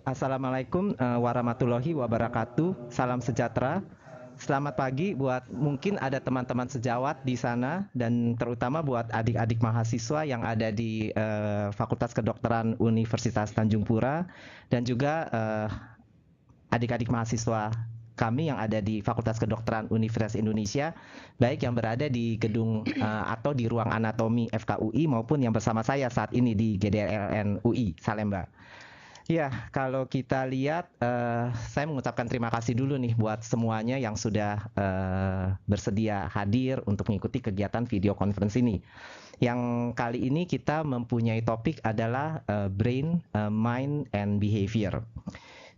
Assalamualaikum warahmatullahi wabarakatuh. Salam sejahtera. Selamat pagi buat mungkin ada teman-teman sejawat di sana dan terutama buat adik-adik mahasiswa yang ada di Fakultas Kedokteran Universitas Tanjung Pura dan juga adik-adik mahasiswa kami yang ada di Fakultas Kedokteran Universitas Indonesia, baik yang berada di gedung atau di ruang anatomi FKUI maupun yang bersama saya saat ini di GDRN UI Salemba. Ya, kalau kita lihat, saya mengucapkan terima kasih dulu nih buat semuanya yang sudah bersedia hadir untuk mengikuti kegiatan video conference ini. Yang kali ini kita mempunyai topik adalah brain, mind, and behavior.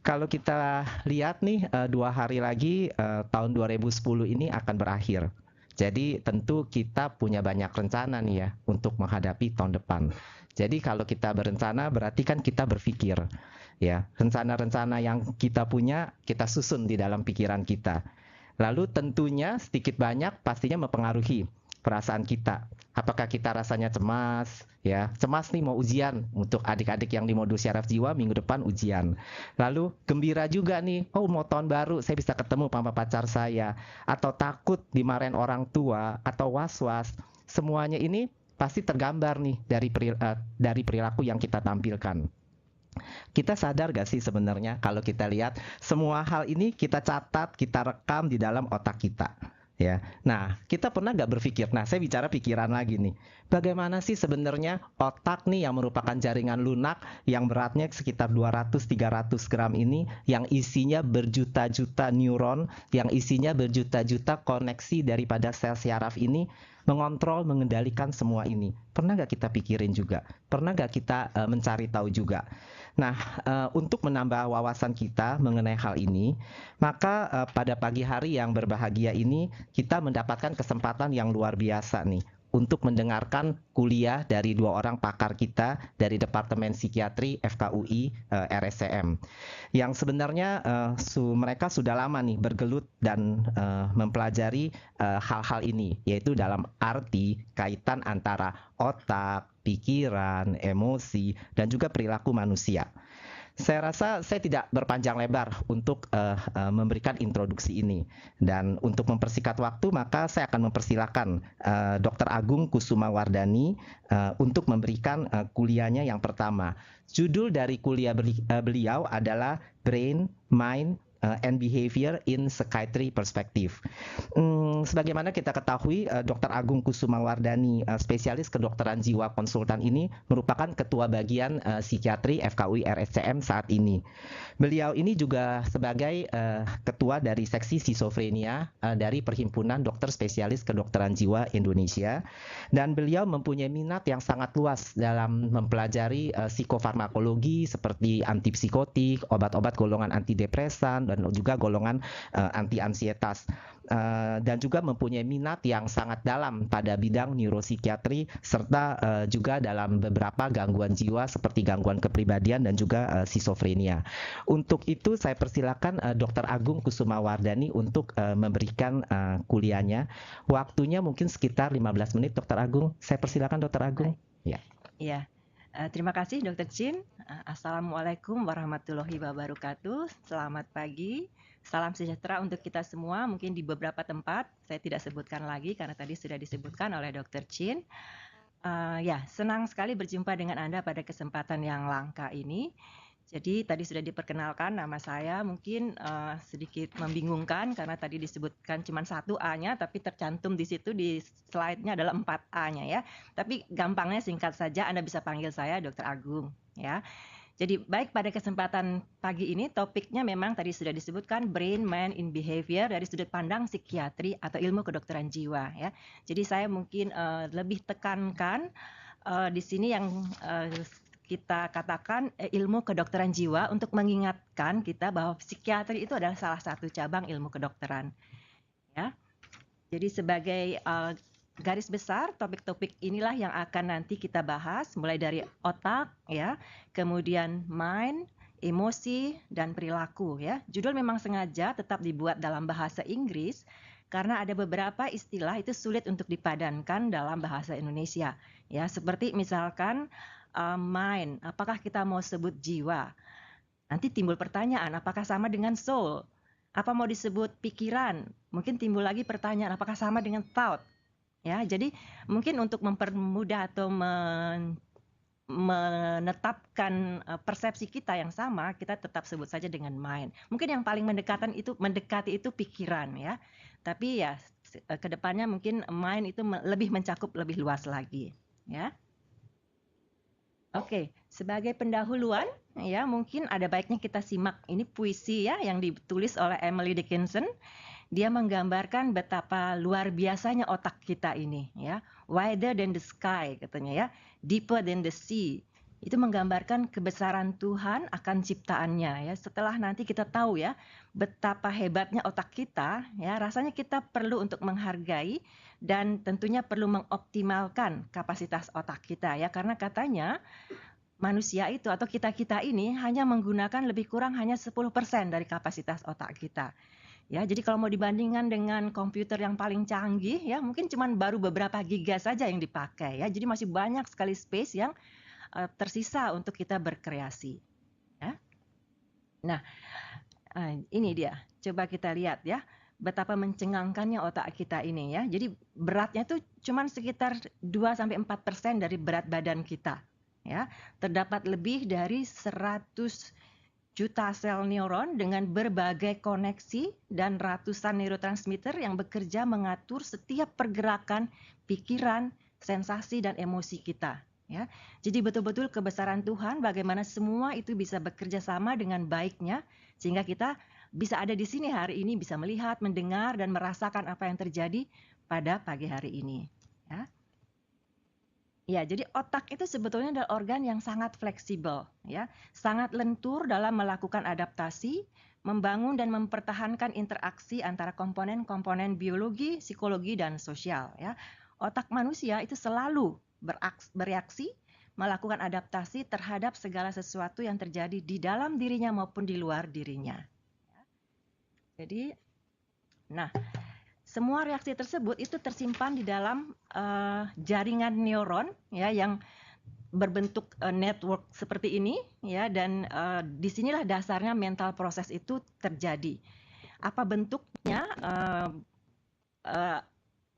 Kalau kita lihat nih, 2 hari lagi tahun 2010 ini akan berakhir. Jadi tentu kita punya banyak rencana nih ya untuk menghadapi tahun depan. Jadi kalau kita berencana berarti kan kita berpikir ya, rencana-rencana yang kita punya kita susun di dalam pikiran kita. Lalu tentunya sedikit banyak pastinya mempengaruhi perasaan kita. Apakah kita rasanya cemas ya? Cemas nih mau ujian untuk adik-adik yang di modul syaraf jiwa minggu depan ujian. Lalu gembira juga nih, oh mau tahun baru saya bisa ketemu sama pacar saya, atau takut dimarahin orang tua atau was-was. Semuanya ini pasti tergambar nih dari perilaku yang kita tampilkan. Kita sadar gak sih sebenarnya kalau kita lihat semua hal ini kita catat, kita rekam di dalam otak kita. Ya, nah kita pernah nggak berpikir? Nah, saya bicara pikiran lagi nih. Bagaimana sih sebenarnya otak nih yang merupakan jaringan lunak yang beratnya sekitar 200-300 gram ini, yang isinya berjuta-juta neuron, yang isinya berjuta-juta koneksi daripada sel syaraf ini, mengontrol, mengendalikan semua ini. Pernah nggak kita pikirin juga? Pernah nggak kita mencari tahu juga? Nah, untuk menambah wawasan kita mengenai hal ini, maka pada pagi hari yang berbahagia ini kita mendapatkan kesempatan yang luar biasa nih untuk mendengarkan kuliah dari 2 orang pakar kita dari Departemen Psikiatri FKUI RSCM yang sebenarnya mereka sudah lama nih bergelut dan mempelajari hal-hal ini, yaitu dalam arti kaitan antara otak, pikiran, emosi, dan juga perilaku manusia. Saya rasa saya tidak berpanjang lebar untuk memberikan introduksi ini. Dan untuk mempersingkat waktu, maka saya akan mempersilahkan Dr. Agung Kusuma Wardani untuk memberikan kuliahnya yang pertama. Judul dari kuliah beliau adalah Brain, Mind, and Behavior in Psychiatry Perspective. Sebagaimana kita ketahui, Dr. Agung Kusuma Wardani, spesialis kedokteran jiwa konsultan ini merupakan ketua bagian psikiatri FKUI RSCM saat ini. Beliau ini juga sebagai ketua dari seksi skizofrenia dari Perhimpunan Dokter Spesialis Kedokteran Jiwa Indonesia, dan beliau mempunyai minat yang sangat luas dalam mempelajari psikofarmakologi seperti antipsikotik, obat-obat golongan antidepresan, dan juga golongan anti-ansietas, dan juga mempunyai minat yang sangat dalam pada bidang neuropsikiatri serta juga dalam beberapa gangguan jiwa seperti gangguan kepribadian dan juga skizofrenia. Untuk itu saya persilakan Dr. Agung Kusuma Wardani untuk memberikan kuliahnya. Waktunya mungkin sekitar 15 menit, Dr. Agung. Saya persilakan Dr. Agung. Ya. Ya. Terima kasih Dr. Chin. Assalamualaikum warahmatullahi wabarakatuh. Selamat pagi. Salam sejahtera untuk kita semua. Mungkin di beberapa tempat saya tidak sebutkan lagi karena tadi sudah disebutkan oleh Dr. Chin. Ya, senang sekali berjumpa dengan Anda pada kesempatan yang langka ini. Jadi tadi sudah diperkenalkan nama saya, mungkin sedikit membingungkan karena tadi disebutkan cuma 1 A-nya, tapi tercantum di situ di slide-nya adalah 4 A-nya ya. Tapi gampangnya singkat saja Anda bisa panggil saya Dr. Agung ya. Jadi baik, pada kesempatan pagi ini topiknya memang tadi sudah disebutkan Brain, Mind, and Behavior dari sudut pandang psikiatri atau ilmu kedokteran jiwa ya. Jadi saya mungkin lebih tekankan di sini yang kita katakan ilmu kedokteran jiwa untuk mengingatkan kita bahwa psikiatri itu adalah salah satu cabang ilmu kedokteran. Ya. Jadi sebagai garis besar topik-topik inilah yang akan nanti kita bahas mulai dari otak ya, kemudian mind, emosi dan perilaku ya. Judul memang sengaja tetap dibuat dalam bahasa Inggris karena ada beberapa istilah itu sulit untuk dipadankan dalam bahasa Indonesia. Ya, seperti misalkan mind, apakah kita mau sebut jiwa? Nanti timbul pertanyaan, apakah sama dengan soul? Apa mau disebut pikiran? Mungkin timbul lagi pertanyaan, apakah sama dengan thought? Ya, jadi mungkin untuk mempermudah atau menetapkan persepsi kita yang sama, kita tetap sebut saja dengan mind. Mungkin yang paling mendekati itu pikiran ya. Tapi ya kedepannya mungkin mind itu lebih mencakup lebih luas lagi ya. Oke, sebagai pendahuluan ya mungkin ada baiknya kita simak ini puisi ya yang ditulis oleh Emily Dickinson. Dia menggambarkan betapa luar biasanya otak kita ini ya, wider than the sky katanya ya, deeper than the sea. Itu menggambarkan kebesaran Tuhan akan ciptaannya ya. Setelah nanti kita tahu ya betapa hebatnya otak kita ya, rasanya kita perlu untuk menghargai dan tentunya perlu mengoptimalkan kapasitas otak kita ya, karena katanya manusia itu atau kita-kita ini hanya menggunakan lebih kurang hanya 10% dari kapasitas otak kita. Ya, jadi kalau mau dibandingkan dengan komputer yang paling canggih ya, mungkin cuma baru beberapa giga saja yang dipakai ya. Jadi masih banyak sekali space yang tersisa untuk kita berkreasi. Ya. Nah, ini dia. Coba kita lihat ya, betapa mencengangkannya otak kita ini ya. Jadi beratnya tuh cuma sekitar 2-4% dari berat badan kita. Ya, terdapat lebih dari 100 juta sel neuron dengan berbagai koneksi dan ratusan neurotransmitter yang bekerja mengatur setiap pergerakan, pikiran, sensasi dan emosi kita. Ya, jadi betul-betul kebesaran Tuhan bagaimana semua itu bisa bekerja sama dengan baiknya sehingga kita bisa ada di sini hari ini, bisa melihat, mendengar dan merasakan apa yang terjadi pada pagi hari ini. Ya. Ya, jadi otak itu sebetulnya adalah organ yang sangat fleksibel, ya, sangat lentur dalam melakukan adaptasi, membangun dan mempertahankan interaksi antara komponen-komponen biologi, psikologi dan sosial. Ya, otak manusia itu selalu bereaksi, melakukan adaptasi terhadap segala sesuatu yang terjadi di dalam dirinya maupun di luar dirinya. Jadi, nah. Semua reaksi tersebut itu tersimpan di dalam jaringan neuron ya yang berbentuk network seperti ini ya, dan disinilah dasarnya mental proses itu terjadi. Apa bentuknya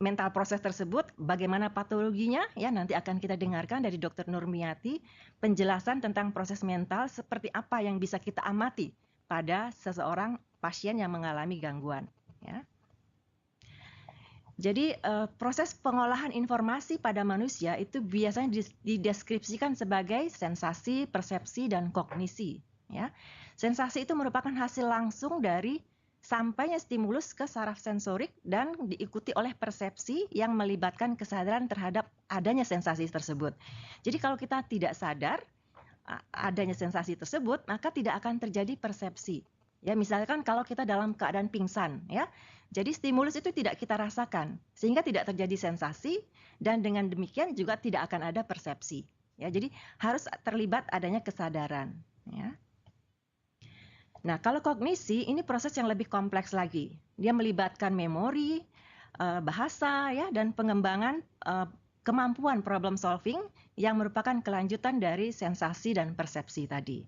mental proses tersebut, bagaimana patologinya ya, nanti akan kita dengarkan dari Dr. Nurmiati penjelasan tentang proses mental seperti apa yang bisa kita amati pada seseorang pasien yang mengalami gangguan ya. Jadi proses pengolahan informasi pada manusia itu biasanya dideskripsikan sebagai sensasi, persepsi, dan kognisi. Ya. Sensasi itu merupakan hasil langsung dari sampainya stimulus ke saraf sensorik dan diikuti oleh persepsi yang melibatkan kesadaran terhadap adanya sensasi tersebut. Jadi kalau kita tidak sadar adanya sensasi tersebut, maka tidak akan terjadi persepsi. Ya, misalkan kalau kita dalam keadaan pingsan, ya. Jadi stimulus itu tidak kita rasakan, sehingga tidak terjadi sensasi dan dengan demikian juga tidak akan ada persepsi. Ya, jadi harus terlibat adanya kesadaran. Ya. Nah, kalau kognisi ini proses yang lebih kompleks lagi. Dia melibatkan memori, bahasa, ya, dan pengembangan kemampuan problem solving yang merupakan kelanjutan dari sensasi dan persepsi tadi.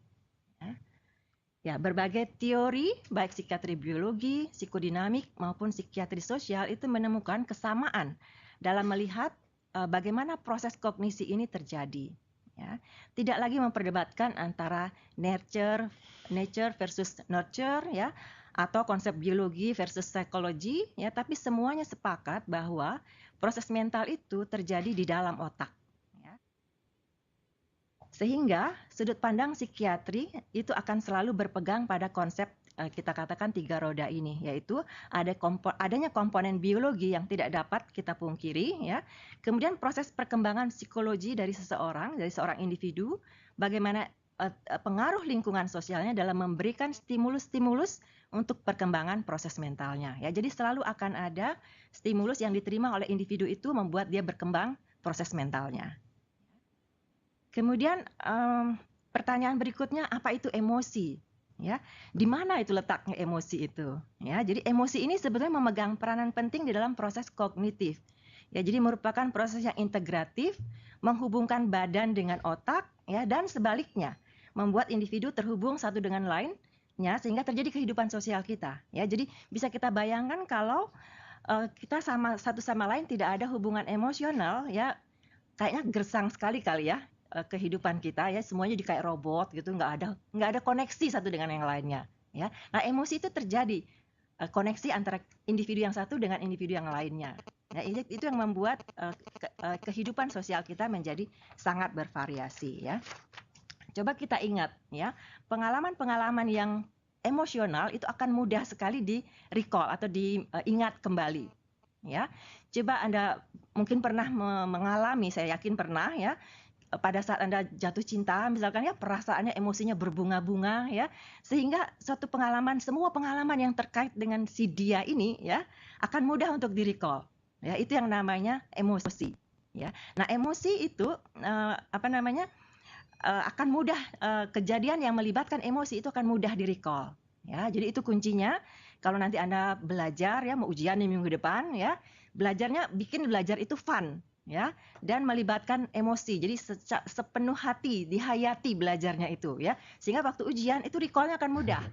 Ya, berbagai teori, baik psikiatri biologi, psikodinamik, maupun psikiatri sosial itu menemukan kesamaan dalam melihat bagaimana proses kognisi ini terjadi. Ya. Tidak lagi memperdebatkan antara nature versus nurture, ya, atau konsep biologi versus psikologi, ya, tapi semuanya sepakat bahwa proses mental itu terjadi di dalam otak. Sehingga sudut pandang psikiatri itu akan selalu berpegang pada konsep kita katakan 3 roda ini, yaitu adanya komponen biologi yang tidak dapat kita pungkiri, ya. Kemudian proses perkembangan psikologi dari seorang individu, bagaimana pengaruh lingkungan sosialnya dalam memberikan stimulus-stimulus untuk perkembangan proses mentalnya. Ya, jadi selalu akan ada stimulus yang diterima oleh individu itu membuat dia berkembang proses mentalnya. Kemudian pertanyaan berikutnya, apa itu emosi? Ya, di mana itu letaknya emosi itu? Ya, jadi emosi ini sebetulnya memegang peranan penting di dalam proses kognitif. Ya, jadi merupakan proses yang integratif, menghubungkan badan dengan otak, ya, dan sebaliknya, membuat individu terhubung satu dengan lainnya sehingga terjadi kehidupan sosial kita. Ya, jadi bisa kita bayangkan kalau kita sama satu sama lain tidak ada hubungan emosional, ya kayaknya gersang sekali kali ya kehidupan kita, ya semuanya jadi kayak robot gitu, nggak ada koneksi satu dengan yang lainnya. Ya, nah emosi itu terjadi koneksi antara individu yang satu dengan individu yang lainnya. Ya, itu yang membuat kehidupan sosial kita menjadi sangat bervariasi. Ya, coba kita ingat ya, pengalaman-pengalaman yang emosional itu akan mudah sekali di recall atau diingat kembali. Ya, coba Anda mungkin pernah mengalami, saya yakin pernah ya, pada saat Anda jatuh cinta misalkan ya, perasaannya emosinya berbunga-bunga ya, sehingga suatu pengalaman, semua pengalaman yang terkait dengan si dia ini ya akan mudah untuk di-recall. Ya, itu yang namanya emosi. Ya, nah emosi itu akan mudah, kejadian yang melibatkan emosi itu akan mudah di-recall. Ya, jadi itu kuncinya. Kalau nanti Anda belajar ya, mau ujian di minggu depan ya, bikin belajar itu fun ya, dan melibatkan emosi. Jadi sepenuh hati dihayati belajarnya itu ya, sehingga waktu ujian itu recall-nya akan mudah.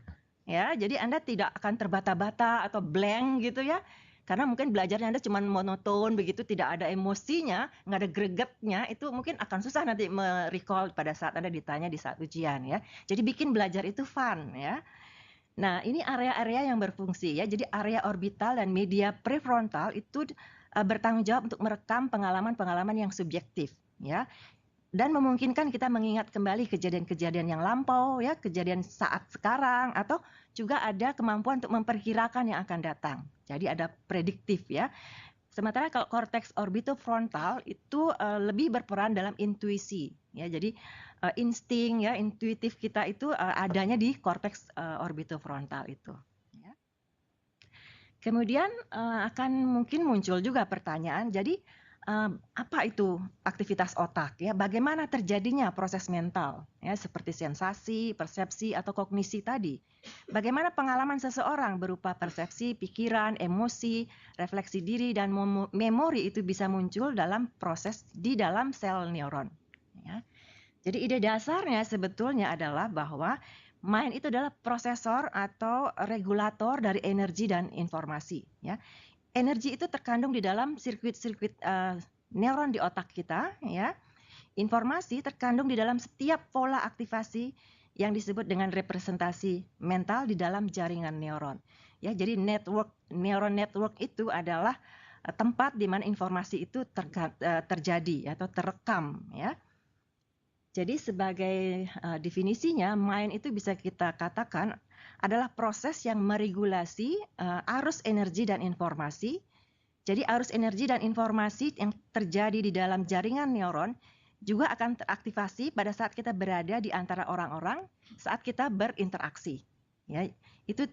Ya, jadi Anda tidak akan terbata-bata atau blank gitu ya. Karena mungkin belajarnya Anda cuma monoton begitu, tidak ada emosinya, nggak ada gregetnya, itu mungkin akan susah nanti merecall pada saat Anda ditanya di saat ujian ya. Jadi bikin belajar itu fun ya. Nah, ini area-area yang berfungsi ya. Jadi area orbital dan media prefrontal itu bertanggung jawab untuk merekam pengalaman-pengalaman yang subjektif ya. Dan memungkinkan kita mengingat kembali kejadian-kejadian yang lampau ya, kejadian saat sekarang, atau juga ada kemampuan untuk memperkirakan yang akan datang. Jadi ada prediktif ya. Sementara kalau korteks orbitofrontal itu lebih berperan dalam intuisi ya. Jadi insting ya, intuitif kita itu adanya di korteks orbitofrontal itu. Ya. Kemudian akan mungkin muncul juga pertanyaan, jadi apa itu aktivitas otak ya? Bagaimana terjadinya proses mental ya, seperti sensasi, persepsi atau kognisi tadi? Bagaimana pengalaman seseorang berupa persepsi, pikiran, emosi, refleksi diri dan memori itu bisa muncul dalam proses di dalam sel neuron ya. Jadi ide dasarnya sebetulnya adalah bahwa mind itu adalah prosesor atau regulator dari energi dan informasi ya. Energi itu terkandung di dalam sirkuit-sirkuit neuron di otak kita ya. Informasi terkandung di dalam setiap pola aktivasi yang disebut dengan representasi mental di dalam jaringan neuron. Ya, jadi neuron network itu adalah tempat di mana informasi itu terjadi atau terekam ya. Jadi sebagai definisinya, mind itu bisa kita katakan adalah proses yang meregulasi arus energi dan informasi. Jadi arus energi dan informasi yang terjadi di dalam jaringan neuron juga akan teraktivasi pada saat kita berada di antara orang-orang saat kita berinteraksi. Ya, itu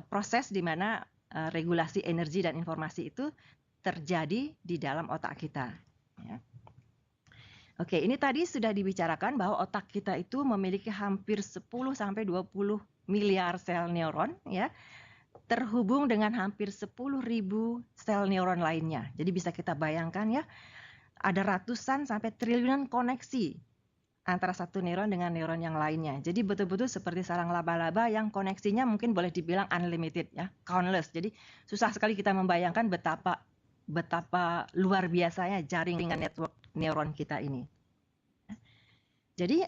proses di mana regulasi energi dan informasi itu terjadi di dalam otak kita. Ya. Oke, ini tadi sudah dibicarakan bahwa otak kita itu memiliki hampir 10-20 miliar sel neuron ya, terhubung dengan hampir 10.000 sel neuron lainnya. Jadi bisa kita bayangkan ya, ada ratusan sampai triliunan koneksi antara satu neuron dengan neuron yang lainnya. Jadi betul-betul seperti sarang laba-laba yang koneksinya mungkin boleh dibilang unlimited ya, countless. Jadi susah sekali kita membayangkan betapa luar biasanya jaringan network neuron kita ini. Jadi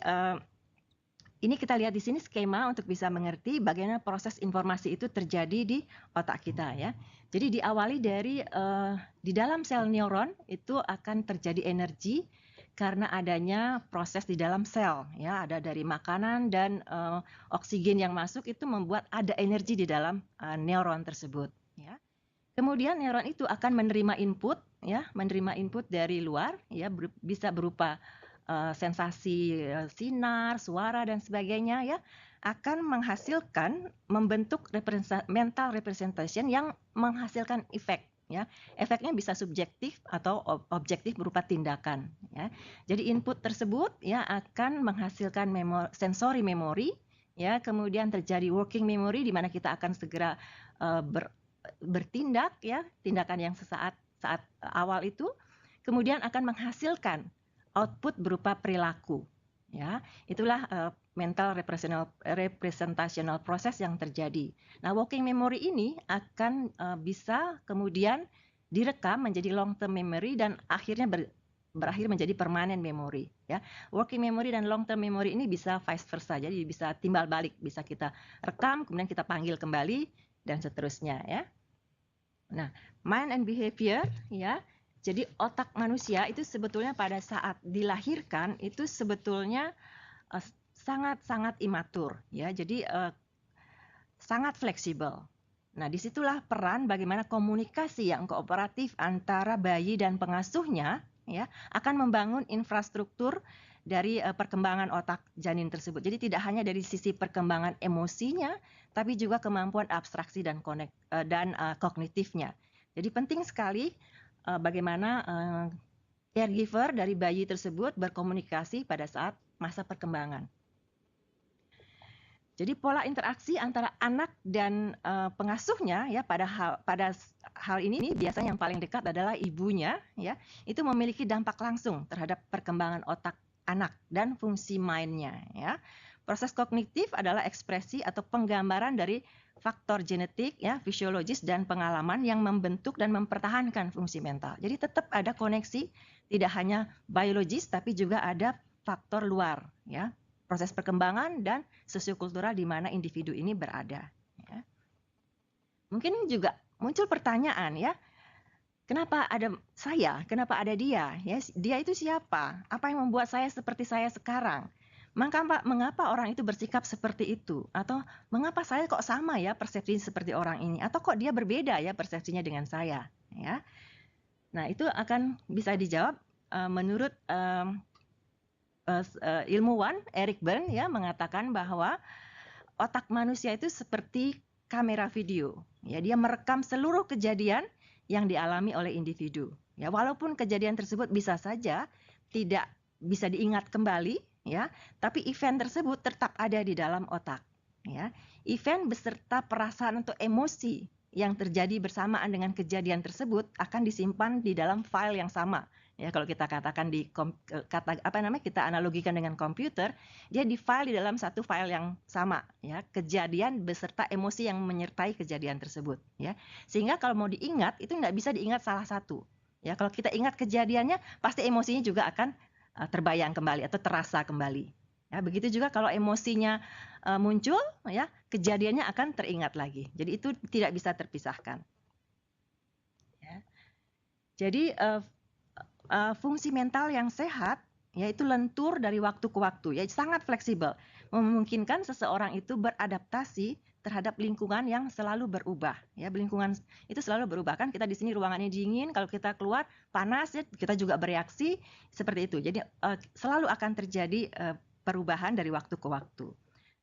ini kita lihat di sini skema untuk bisa mengerti bagaimana proses informasi itu terjadi di otak kita ya. Jadi diawali dari di dalam sel neuron itu akan terjadi energi karena adanya proses di dalam sel ya, ada dari makanan dan oksigen yang masuk itu membuat ada energi di dalam neuron tersebut ya. Kemudian neuron itu akan menerima input ya, menerima input dari luar ya, bisa berupa sensasi sinar, suara dan sebagainya ya, akan membentuk mental representation yang menghasilkan efek ya. Efeknya bisa subjektif atau objektif berupa tindakan ya. Jadi input tersebut ya akan menghasilkan sensory memory ya, kemudian terjadi working memory di mana kita akan segera bertindak ya, tindakan yang saat awal itu kemudian akan menghasilkan output berupa perilaku Ya, itulah mental representational proses yang terjadi. Nah, working memory ini akan bisa kemudian direkam menjadi long term memory dan akhirnya berakhir menjadi permanent memory. Ya, working memory dan long term memory ini bisa vice versa, jadi bisa timbal balik, bisa kita rekam kemudian kita panggil kembali dan seterusnya. Ya. Nah, mind and behavior, ya. Jadi otak manusia itu sebetulnya pada saat dilahirkan itu sebetulnya sangat-sangat imatur, ya. Jadi sangat fleksibel. Nah, disitulah peran bagaimana komunikasi yang kooperatif antara bayi dan pengasuhnya, ya, akan membangun infrastruktur dari perkembangan otak janin tersebut. Jadi tidak hanya dari sisi perkembangan emosinya, tapi juga kemampuan abstraksi dan kognitifnya. Jadi penting sekali bagaimana caregiver dari bayi tersebut berkomunikasi pada saat masa perkembangan. Jadi pola interaksi antara anak dan pengasuhnya, ya, pada hal ini biasanya yang paling dekat adalah ibunya, ya, itu memiliki dampak langsung terhadap perkembangan otak anak dan fungsi mindnya, ya. Proses kognitif adalah ekspresi atau penggambaran dari faktor genetik, ya, fisiologis dan pengalaman yang membentuk dan mempertahankan fungsi mental. Jadi tetap ada koneksi, tidak hanya biologis tapi juga ada faktor luar, ya, proses perkembangan dan sosiokultural di mana individu ini berada. Ya. Mungkin juga muncul pertanyaan, ya, kenapa ada saya, kenapa ada dia? Ya, dia itu siapa? Apa yang membuat saya seperti saya sekarang? Mengapa orang itu bersikap seperti itu? Atau mengapa saya kok sama ya persepsi seperti orang ini? Atau kok dia berbeda ya persepsinya dengan saya? Ya. Nah, itu akan bisa dijawab menurut ilmuwan Eric Berne, ya, mengatakan bahwa otak manusia itu seperti kamera video. Ya, dia merekam seluruh kejadian yang dialami oleh individu. Ya, walaupun kejadian tersebut bisa saja tidak bisa diingat kembali, ya, tapi event tersebut tetap ada di dalam otak. Ya, event beserta perasaan atau emosi yang terjadi bersamaan dengan kejadian tersebut akan disimpan di dalam file yang sama. Ya, kalau kita katakan kita analogikan dengan komputer, dia di file di dalam satu file yang sama, ya, kejadian beserta emosi yang menyertai kejadian tersebut, ya. Sehingga kalau mau diingat itu nggak bisa diingat salah satu. Ya, kalau kita ingat kejadiannya, pasti emosinya juga akan terbayang kembali atau terasa kembali. Ya, begitu juga kalau emosinya muncul, ya, kejadiannya akan teringat lagi. Jadi itu tidak bisa terpisahkan. Ya. Jadi fungsi mental yang sehat yaitu lentur dari waktu ke waktu, ya, sangat fleksibel, memungkinkan seseorang itu beradaptasi terhadap lingkungan yang selalu berubah. Ya, lingkungan itu selalu berubah, kan kita di sini ruangannya dingin, kalau kita keluar panas, ya, kita juga bereaksi seperti itu. Jadi selalu akan terjadi perubahan dari waktu ke waktu.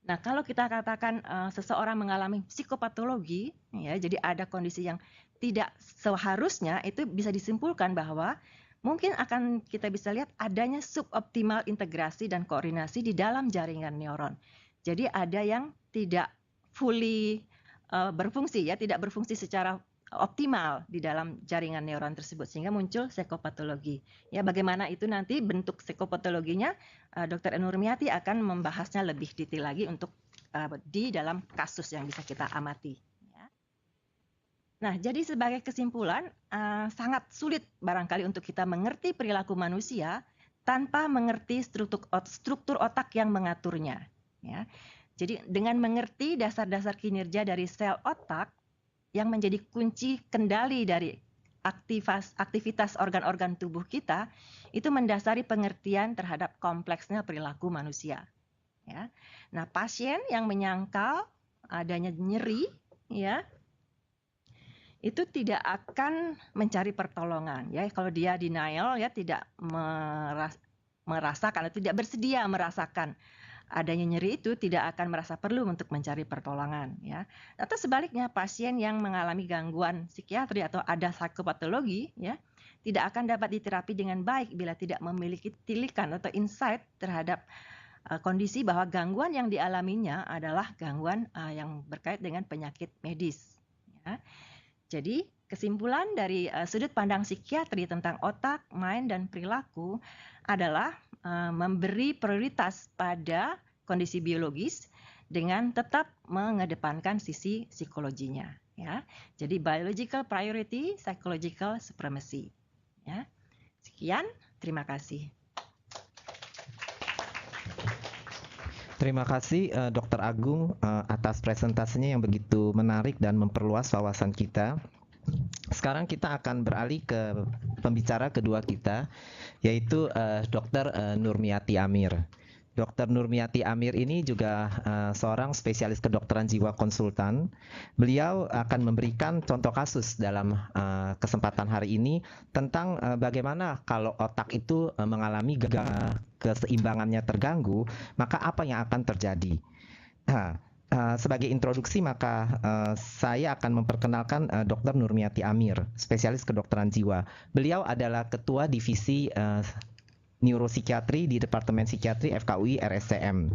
Nah, kalau kita katakan seseorang mengalami psikopatologi, ya, jadi ada kondisi yang tidak seharusnya, itu bisa disimpulkan bahwa mungkin akan kita bisa lihat adanya suboptimal integrasi dan koordinasi di dalam jaringan neuron. Jadi ada yang tidak fully berfungsi, ya, tidak berfungsi secara optimal di dalam jaringan neuron tersebut sehingga muncul psikopatologi. Ya, bagaimana itu nanti bentuk psikopatologinya, Dr. Nurmiati akan membahasnya lebih detail lagi untuk di dalam kasus yang bisa kita amati. Nah, jadi sebagai kesimpulan, sangat sulit barangkali untuk kita mengerti perilaku manusia tanpa mengerti struktur otak yang mengaturnya. Ya. Jadi dengan mengerti dasar-dasar kinerja dari sel otak yang menjadi kunci kendali dari aktivitas organ-organ tubuh kita, itu mendasari pengertian terhadap kompleksnya perilaku manusia. Ya. Nah, pasien yang menyangkal adanya nyeri, ya, itu tidak akan mencari pertolongan, ya, kalau dia denial, ya, tidak merasakan atau tidak bersedia merasakan adanya nyeri itu, tidak akan merasa perlu untuk mencari pertolongan, ya. Atau sebaliknya, pasien yang mengalami gangguan psikiatri atau ada psikopatologi, ya, tidak akan dapat diterapi dengan baik bila tidak memiliki tilikan atau insight terhadap kondisi bahwa gangguan yang dialaminya adalah gangguan yang berkait dengan penyakit medis, ya. Jadi, kesimpulan dari sudut pandang psikiatri tentang otak, mind, dan perilaku adalah memberi prioritas pada kondisi biologis dengan tetap mengedepankan sisi psikologinya, ya. Jadi biological priority, psychological supremacy, ya. Sekian, terima kasih. Terima kasih Dr. Agung atas presentasinya yang begitu menarik dan memperluas wawasan kita. Sekarang kita akan beralih ke pembicara kedua kita, yaitu Dr. Nurmiati Amir. Dr. Nurmiati Amir ini juga seorang spesialis kedokteran jiwa konsultan. Beliau akan memberikan contoh kasus dalam kesempatan hari ini tentang bagaimana kalau otak itu mengalami keseimbangannya terganggu, maka apa yang akan terjadi. Sebagai introduksi maka saya akan memperkenalkan Dr. Nurmiati Amir, spesialis kedokteran jiwa. Beliau adalah ketua divisi neuropsikiatri di Departemen Psikiatri FKUI RSCM.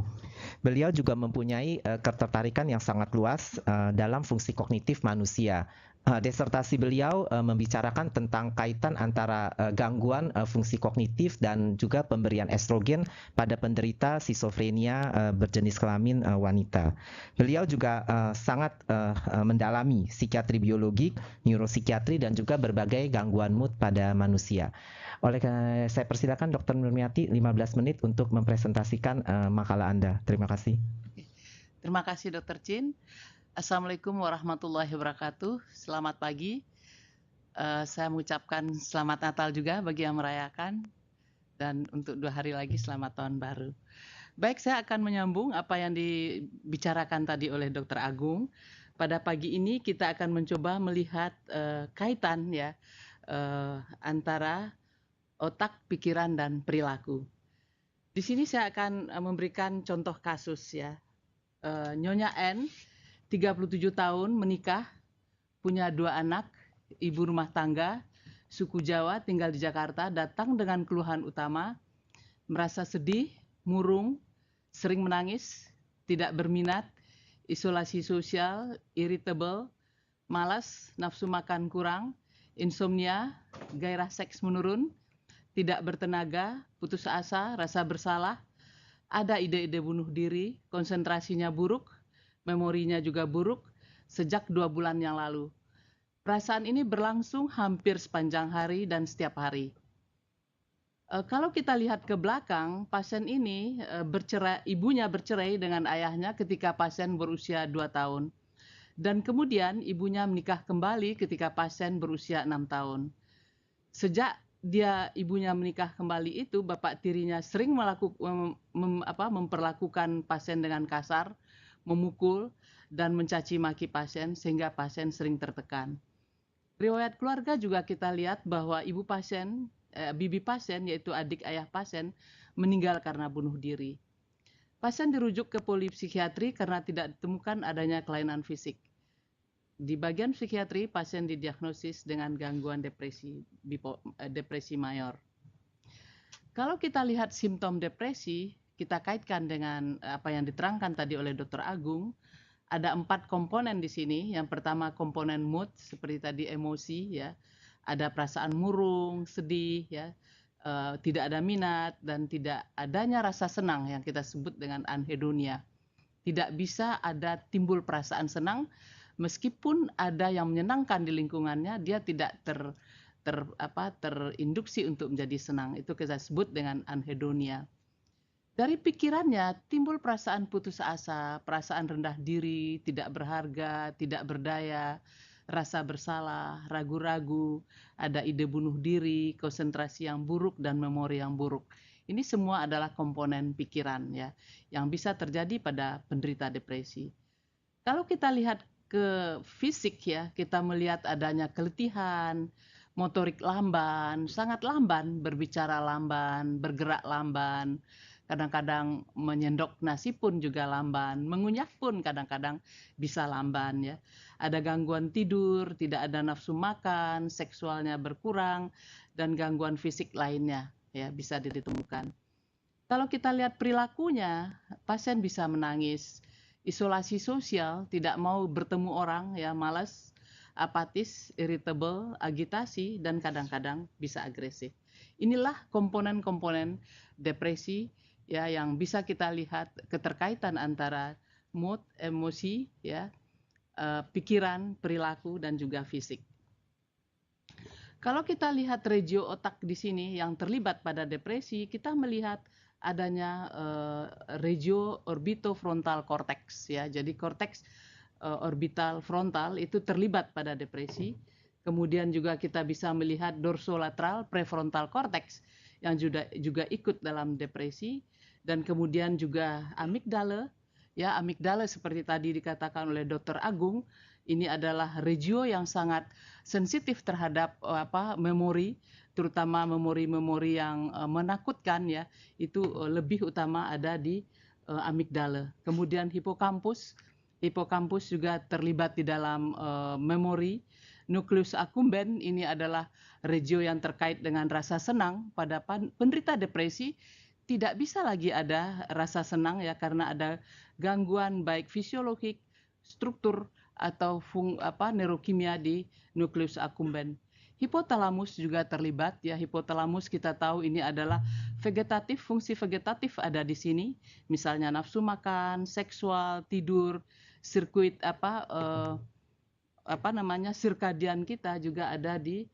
Beliau juga mempunyai ketertarikan yang sangat luas dalam fungsi kognitif manusia. Disertasi beliau membicarakan tentang kaitan antara gangguan fungsi kognitif dan juga pemberian estrogen pada penderita skizofrenia berjenis kelamin wanita. Beliau juga sangat mendalami psikiatri biologik, neuropsikiatri dan juga berbagai gangguan mood pada manusia. Oleh karena saya persilakan Dr. Nurmiati 15 menit untuk mempresentasikan makalah Anda. Terima kasih. Terima kasih Dr. Chin. Assalamualaikum warahmatullahi wabarakatuh. Selamat pagi. Saya mengucapkan selamat Natal juga bagi yang merayakan. Dan untuk 2 hari lagi selamat tahun baru. Baik, saya akan menyambung apa yang dibicarakan tadi oleh Dr. Agung. Pada pagi ini kita akan mencoba melihat kaitan ya antara otak, pikiran, dan perilaku. Di sini saya akan memberikan contoh kasus ya. Nyonya N, 37 tahun, menikah, punya 2 anak, ibu rumah tangga, suku Jawa, tinggal di Jakarta, datang dengan keluhan utama, merasa sedih, murung, sering menangis, tidak berminat, isolasi sosial, irritable, malas, nafsu makan kurang, insomnia, gairah seks menurun, tidak bertenaga, putus asa, rasa bersalah, ada ide-ide bunuh diri, konsentrasinya buruk, memorinya juga buruk sejak 2 bulan yang lalu. Perasaan ini berlangsung hampir sepanjang hari dan setiap hari. Kalau kita lihat ke belakang, pasien ini ibunya bercerai dengan ayahnya ketika pasien berusia 2 tahun. Dan kemudian ibunya menikah kembali ketika pasien berusia 6 tahun. Sejak ibunya menikah kembali itu, bapak tirinya sering memperlakukan pasien dengan kasar, memukul, dan mencaci maki pasien sehingga pasien sering tertekan. Riwayat keluarga juga kita lihat bahwa bibi pasien yaitu adik ayah pasien meninggal karena bunuh diri. Pasien dirujuk ke polipsikiatri karena tidak ditemukan adanya kelainan fisik. Di bagian psikiatri, pasien didiagnosis dengan gangguan depresi mayor. Kalau kita lihat simptom depresi, kita kaitkan dengan apa yang diterangkan tadi oleh Dr. Agung. Ada 4 komponen di sini. Yang pertama komponen mood, seperti tadi emosi, ya. Ada perasaan murung, sedih, ya. Tidak ada minat dan tidak adanya rasa senang yang kita sebut dengan anhedonia. Tidak bisa ada timbul perasaan senang. Meskipun ada yang menyenangkan di lingkungannya, dia tidak terinduksi untuk menjadi senang. Itu kita sebut dengan anhedonia. Dari pikirannya timbul perasaan putus asa, perasaan rendah diri, tidak berharga, tidak berdaya, rasa bersalah, ragu-ragu, ada ide bunuh diri, konsentrasi yang buruk, dan memori yang buruk. Ini semua adalah komponen pikiran ya, yang bisa terjadi pada penderita depresi. Kalau kita lihat ke fisik ya, kita melihat adanya keletihan, motorik lamban, sangat lamban, berbicara lamban, bergerak lamban, kadang-kadang menyendok nasi pun juga lamban, mengunyah pun kadang-kadang bisa lamban ya. Ada gangguan tidur, tidak ada nafsu makan, seksualnya berkurang, dan gangguan fisik lainnya ya bisa ditemukan. Kalau kita lihat perilakunya, pasien bisa menangis, isolasi sosial, tidak mau bertemu orang, ya malas, apatis, irritable, agitasi, dan kadang-kadang bisa agresif. Inilah komponen-komponen depresi ya yang bisa kita lihat keterkaitan antara mood, emosi, ya, pikiran, perilaku, dan juga fisik. Kalau kita lihat regio otak di sini yang terlibat pada depresi, kita melihat adanya regio orbitofrontal cortex, ya. Jadi korteks orbital frontal itu terlibat pada depresi. Kemudian juga kita bisa melihat dorsolateral prefrontal cortex yang juga ikut dalam depresi, dan kemudian juga amigdala, ya, amigdala seperti tadi dikatakan oleh Dr. Agung, ini adalah regio yang sangat sensitif terhadap memori, terutama memori-memori yang menakutkan, ya, itu lebih utama ada di amigdala. Kemudian hipokampus juga terlibat di dalam memori. Nukleus accumbens ini adalah regio yang terkait dengan rasa senang. Pada penderita depresi tidak bisa lagi ada rasa senang, ya, karena ada gangguan baik fisiologik, struktur, atau neurokimia di nukleus accumbens. Hipotalamus juga terlibat, ya. Hipotalamus kita tahu ini adalah vegetatif, fungsi vegetatif ada di sini, misalnya nafsu makan, seksual, tidur, sirkuit sirkadian kita juga ada di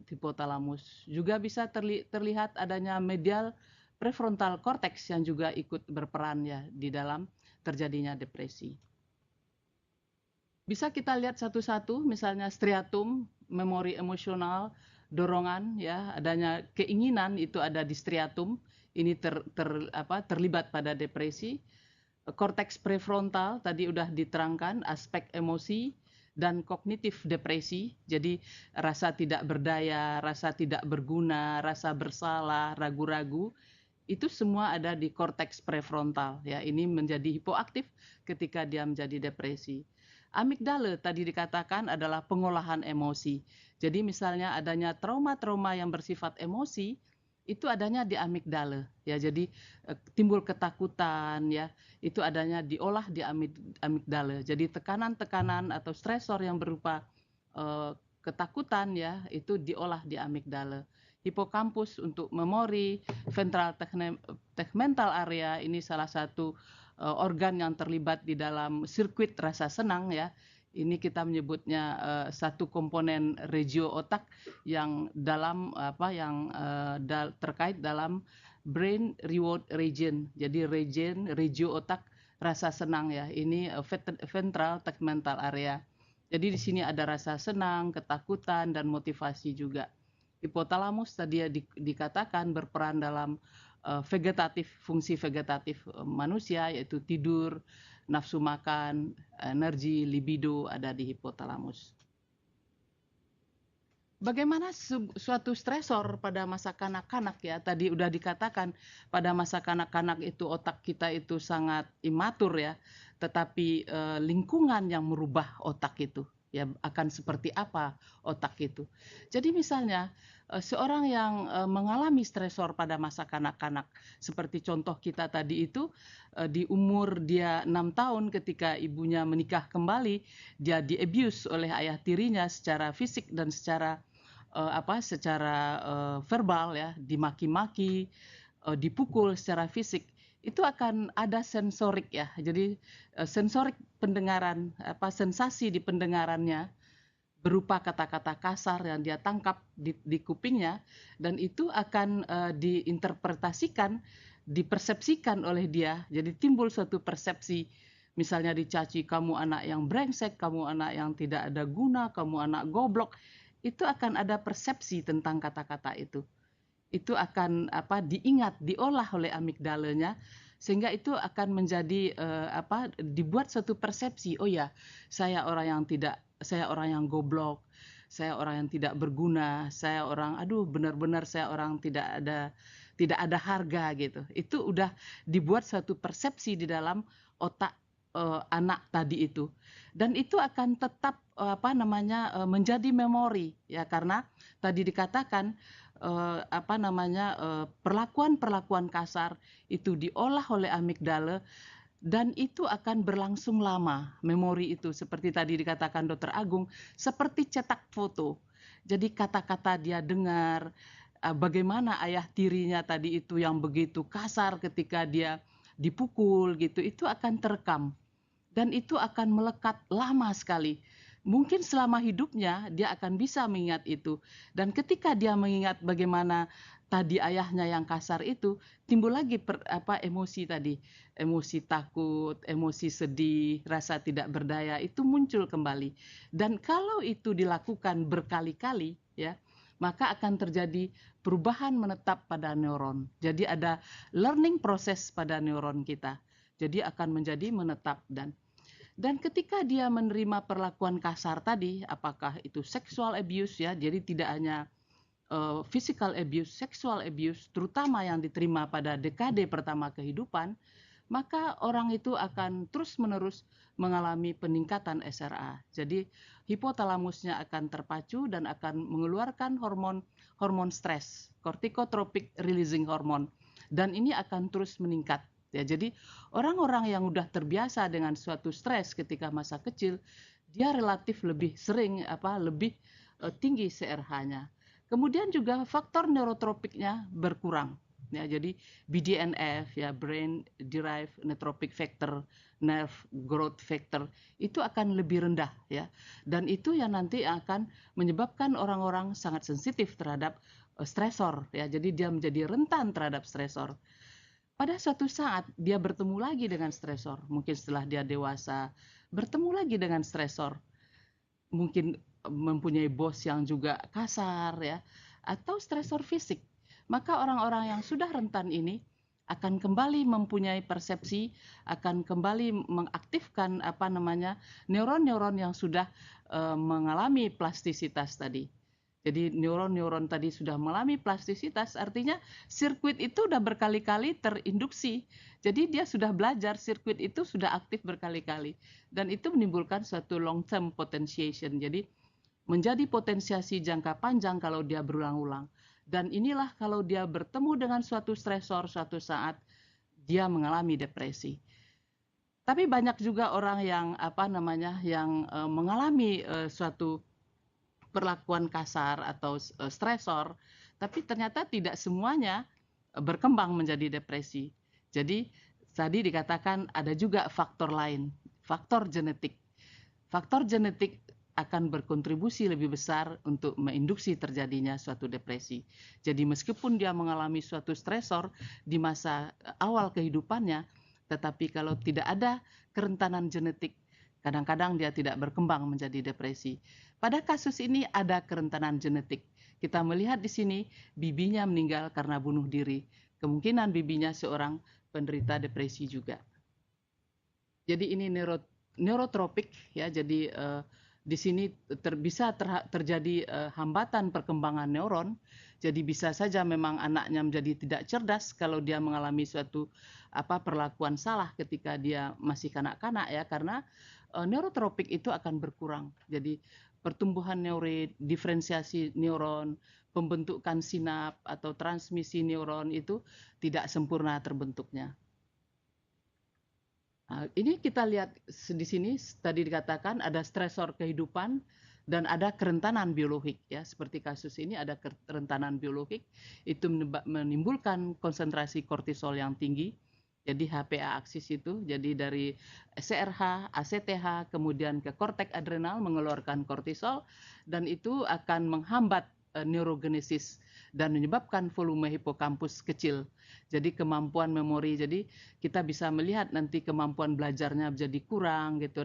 hipotalamus. Juga bisa terlihat adanya medial prefrontal cortex yang juga ikut berperan, ya, di dalam terjadinya depresi. Bisa kita lihat satu-satu, misalnya striatum, memori emosional, dorongan, ya, adanya keinginan itu ada di striatum, ini terlibat pada depresi. Korteks prefrontal tadi udah diterangkan aspek emosi dan kognitif depresi, jadi rasa tidak berdaya, rasa tidak berguna, rasa bersalah, ragu-ragu, itu semua ada di korteks prefrontal, ya. Ini menjadi hipoaktif ketika dia menjadi depresi. Amigdala tadi dikatakan adalah pengolahan emosi. Jadi misalnya adanya trauma-trauma yang bersifat emosi, itu adanya di amigdala, ya. Jadi timbul ketakutan, ya, itu adanya diolah di amigdala. Jadi tekanan-tekanan atau stresor yang berupa ketakutan, ya, itu diolah di amigdala. Hipokampus untuk memori, ventral tegmental area ini salah satu organ yang terlibat di dalam sirkuit rasa senang, ya. Ini kita menyebutnya satu komponen regio otak yang terkait dalam brain reward region. Jadi regio otak rasa senang, ya. Ini ventral tegmental area. Jadi di sini ada rasa senang, ketakutan, dan motivasi juga. Hipotalamus tadi dikatakan berperan dalam fungsi vegetatif manusia, yaitu tidur, nafsu makan, energi, libido ada di hipotalamus. Bagaimana suatu stresor pada masa kanak-kanak, ya? Tadi udah dikatakan pada masa kanak-kanak itu otak kita itu sangat imatur, ya. Tetapi lingkungan yang merubah otak itu, ya, akan seperti apa otak itu. Jadi misalnya seorang yang mengalami stresor pada masa kanak-kanak, seperti contoh kita tadi itu, di umur dia 6 tahun ketika ibunya menikah kembali, dia di-abuse oleh ayah tirinya secara fisik dan secara verbal, ya, dimaki-maki, dipukul secara fisik. Itu akan ada sensorik, ya. Jadi sensorik pendengaran, sensasi di pendengarannya berupa kata-kata kasar yang dia tangkap di kupingnya, dan itu akan diinterpretasikan, dipersepsikan oleh dia. Jadi timbul suatu persepsi, misalnya dicaci, kamu anak yang brengsek, kamu anak yang tidak ada guna, kamu anak goblok. Itu akan ada persepsi tentang kata-kata itu. Itu akan diingat, diolah oleh amigdalanya, sehingga itu akan menjadi dibuat suatu persepsi. Oh ya, saya orang yang goblok, saya orang yang tidak berguna, saya orang, benar-benar saya orang tidak ada harga, gitu. Itu udah dibuat suatu persepsi di dalam otak anak tadi itu, dan itu akan tetap menjadi memori, ya, karena tadi dikatakan perlakuan kasar itu diolah oleh amigdala dan itu akan berlangsung lama. Memori itu seperti tadi dikatakan Dr. Agung, seperti cetak foto. Jadi kata-kata dia dengar, bagaimana ayah tirinya tadi itu yang begitu kasar ketika dia dipukul gitu, itu akan terekam dan itu akan melekat lama sekali. Mungkin selama hidupnya dia akan bisa mengingat itu. Dan ketika dia mengingat bagaimana tadi ayahnya yang kasar itu, timbul lagi emosi tadi, emosi takut, emosi sedih, rasa tidak berdaya itu muncul kembali. Dan kalau itu dilakukan berkali-kali, ya, maka akan terjadi perubahan menetap pada neuron. Jadi ada learning proses pada neuron kita. Jadi akan menjadi menetap dan ketika dia menerima perlakuan kasar tadi, apakah itu sexual abuse ya, jadi tidak hanya physical abuse, sexual abuse, terutama yang diterima pada dekade pertama kehidupan, maka orang itu akan terus-menerus mengalami peningkatan SRA. Jadi hipotalamusnya akan terpacu dan akan mengeluarkan hormon stres, corticotropic releasing hormone, dan ini akan terus meningkat. Ya, jadi orang-orang yang sudah terbiasa dengan suatu stres ketika masa kecil, dia relatif lebih sering lebih tinggi CRH-nya. Kemudian juga faktor neurotropiknya berkurang. Ya, jadi BDNF ya, brain derived neurotrophic factor, nerve growth factor itu akan lebih rendah ya. Dan itu yang nanti akan menyebabkan orang-orang sangat sensitif terhadap stresor ya. Jadi dia menjadi rentan terhadap stresor. Pada suatu saat dia bertemu lagi dengan stresor, mungkin setelah dia dewasa, bertemu lagi dengan stresor, mungkin mempunyai bos yang juga kasar ya, atau stresor fisik. Maka orang-orang yang sudah rentan ini akan kembali mempunyai persepsi, akan kembali mengaktifkan neuron-neuron yang sudah mengalami plastisitas tadi. Jadi neuron-neuron tadi sudah mengalami plastisitas, artinya sirkuit itu sudah berkali-kali terinduksi. Jadi dia sudah belajar, sirkuit itu sudah aktif berkali-kali. Dan itu menimbulkan suatu long term potentiation. Jadi menjadi potensiasi jangka panjang kalau dia berulang-ulang. Dan inilah kalau dia bertemu dengan suatu stresor suatu saat, dia mengalami depresi. Tapi banyak juga orang yang mengalami suatu perlakuan kasar atau stresor, tapi ternyata tidak semuanya berkembang menjadi depresi. Jadi tadi dikatakan ada juga faktor lain, faktor genetik. Faktor genetik akan berkontribusi lebih besar untuk menginduksi terjadinya suatu depresi. Jadi meskipun dia mengalami suatu stresor di masa awal kehidupannya, tetapi kalau tidak ada kerentanan genetik, kadang-kadang dia tidak berkembang menjadi depresi. Pada kasus ini ada kerentanan genetik. Kita melihat di sini bibinya meninggal karena bunuh diri. Kemungkinan bibinya seorang penderita depresi juga. Jadi ini neurotropik ya. Jadi di sini bisa terjadi hambatan perkembangan neuron. Jadi bisa saja memang anaknya menjadi tidak cerdas kalau dia mengalami suatu perlakuan salah ketika dia masih kanak-kanak ya, karena neurotropik itu akan berkurang. Jadi pertumbuhan neuron, diferensiasi neuron, pembentukan sinap atau transmisi neuron itu tidak sempurna terbentuknya. Nah, ini kita lihat di sini tadi dikatakan ada stresor kehidupan dan ada kerentanan biologik ya, seperti kasus ini ada kerentanan biologik itu menimbulkan konsentrasi kortisol yang tinggi. Jadi HPA aksis itu, jadi dari CRH, ACTH, kemudian ke korteks adrenal mengeluarkan kortisol, dan itu akan menghambat neurogenesis dan menyebabkan volume hipokampus kecil. Jadi kemampuan memori, jadi kita bisa melihat nanti kemampuan belajarnya menjadi kurang gitu,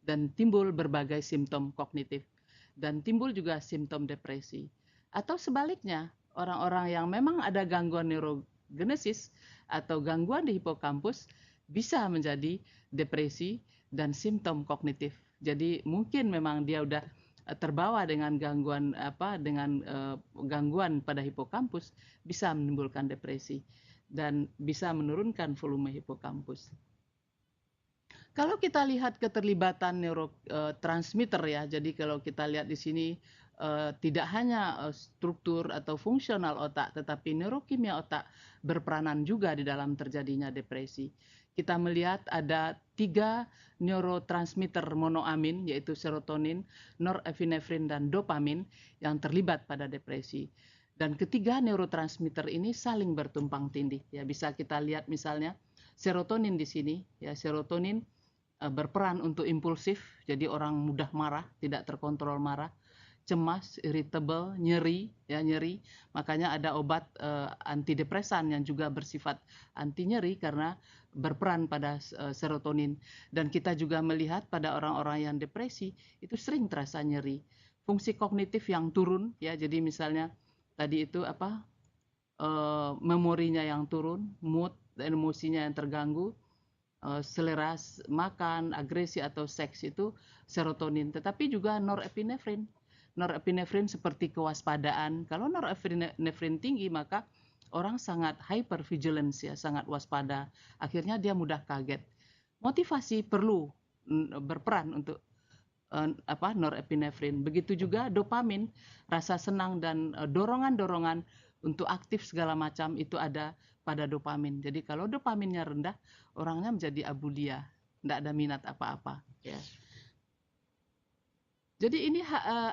dan timbul berbagai simptom kognitif, dan timbul juga simptom depresi. Atau sebaliknya, orang-orang yang memang ada gangguan neurogenesis atau gangguan di hipokampus bisa menjadi depresi dan simptom kognitif. Jadi mungkin memang dia udah terbawa dengan gangguan gangguan pada hipokampus, bisa menimbulkan depresi dan bisa menurunkan volume hipokampus. Kalau kita lihat keterlibatan neurotransmitter ya, jadi kalau kita lihat di sini tidak hanya struktur atau fungsional otak, tetapi neurokimia otak berperanan juga di dalam terjadinya depresi. Kita melihat ada 3 neurotransmitter monoamin, yaitu serotonin, norepinefrin, dan dopamin yang terlibat pada depresi. Dan ketiga neurotransmitter ini saling bertumpang tindih. Ya, bisa kita lihat misalnya serotonin di sini. Ya, serotonin berperan untuk impulsif, jadi orang mudah marah, tidak terkontrol marah. Cemas, irritable, nyeri, ya nyeri. Makanya ada obat antidepresan yang juga bersifat anti nyeri karena berperan pada serotonin. Dan kita juga melihat pada orang-orang yang depresi itu sering terasa nyeri. Fungsi kognitif yang turun, ya. Jadi misalnya tadi itu memorinya yang turun, mood dan emosinya yang terganggu. Selera makan, agresi atau seks itu serotonin, tetapi juga norepinefrin. Norepinefrin seperti kewaspadaan. Kalau norepinefrin tinggi maka orang sangat hypervigilance, ya, sangat waspada. Akhirnya dia mudah kaget. Motivasi perlu berperan untuk norepinefrin. Begitu juga dopamin, rasa senang dan dorongan-dorongan untuk aktif segala macam itu ada pada dopamin. Jadi kalau dopaminnya rendah, orangnya menjadi abulia, tidak ada minat apa-apa. Ya. Jadi ini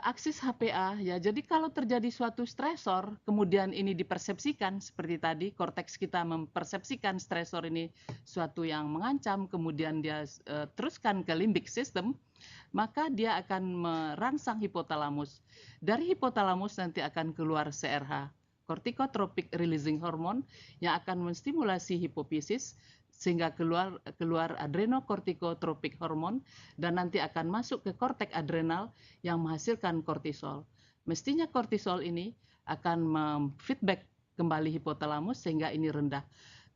aksis HPA, ya. Jadi kalau terjadi suatu stresor, kemudian ini dipersepsikan seperti tadi, korteks kita mempersepsikan stresor ini suatu yang mengancam, kemudian dia teruskan ke limbic system, maka dia akan merangsang hipotalamus. Dari hipotalamus nanti akan keluar CRH, corticotropic releasing hormone, yang akan menstimulasi hipofisis sehingga keluar adrenocorticotropic hormone, dan nanti akan masuk ke korteks adrenal yang menghasilkan kortisol. Mestinya kortisol ini akan memfeedback kembali hipotalamus sehingga ini rendah.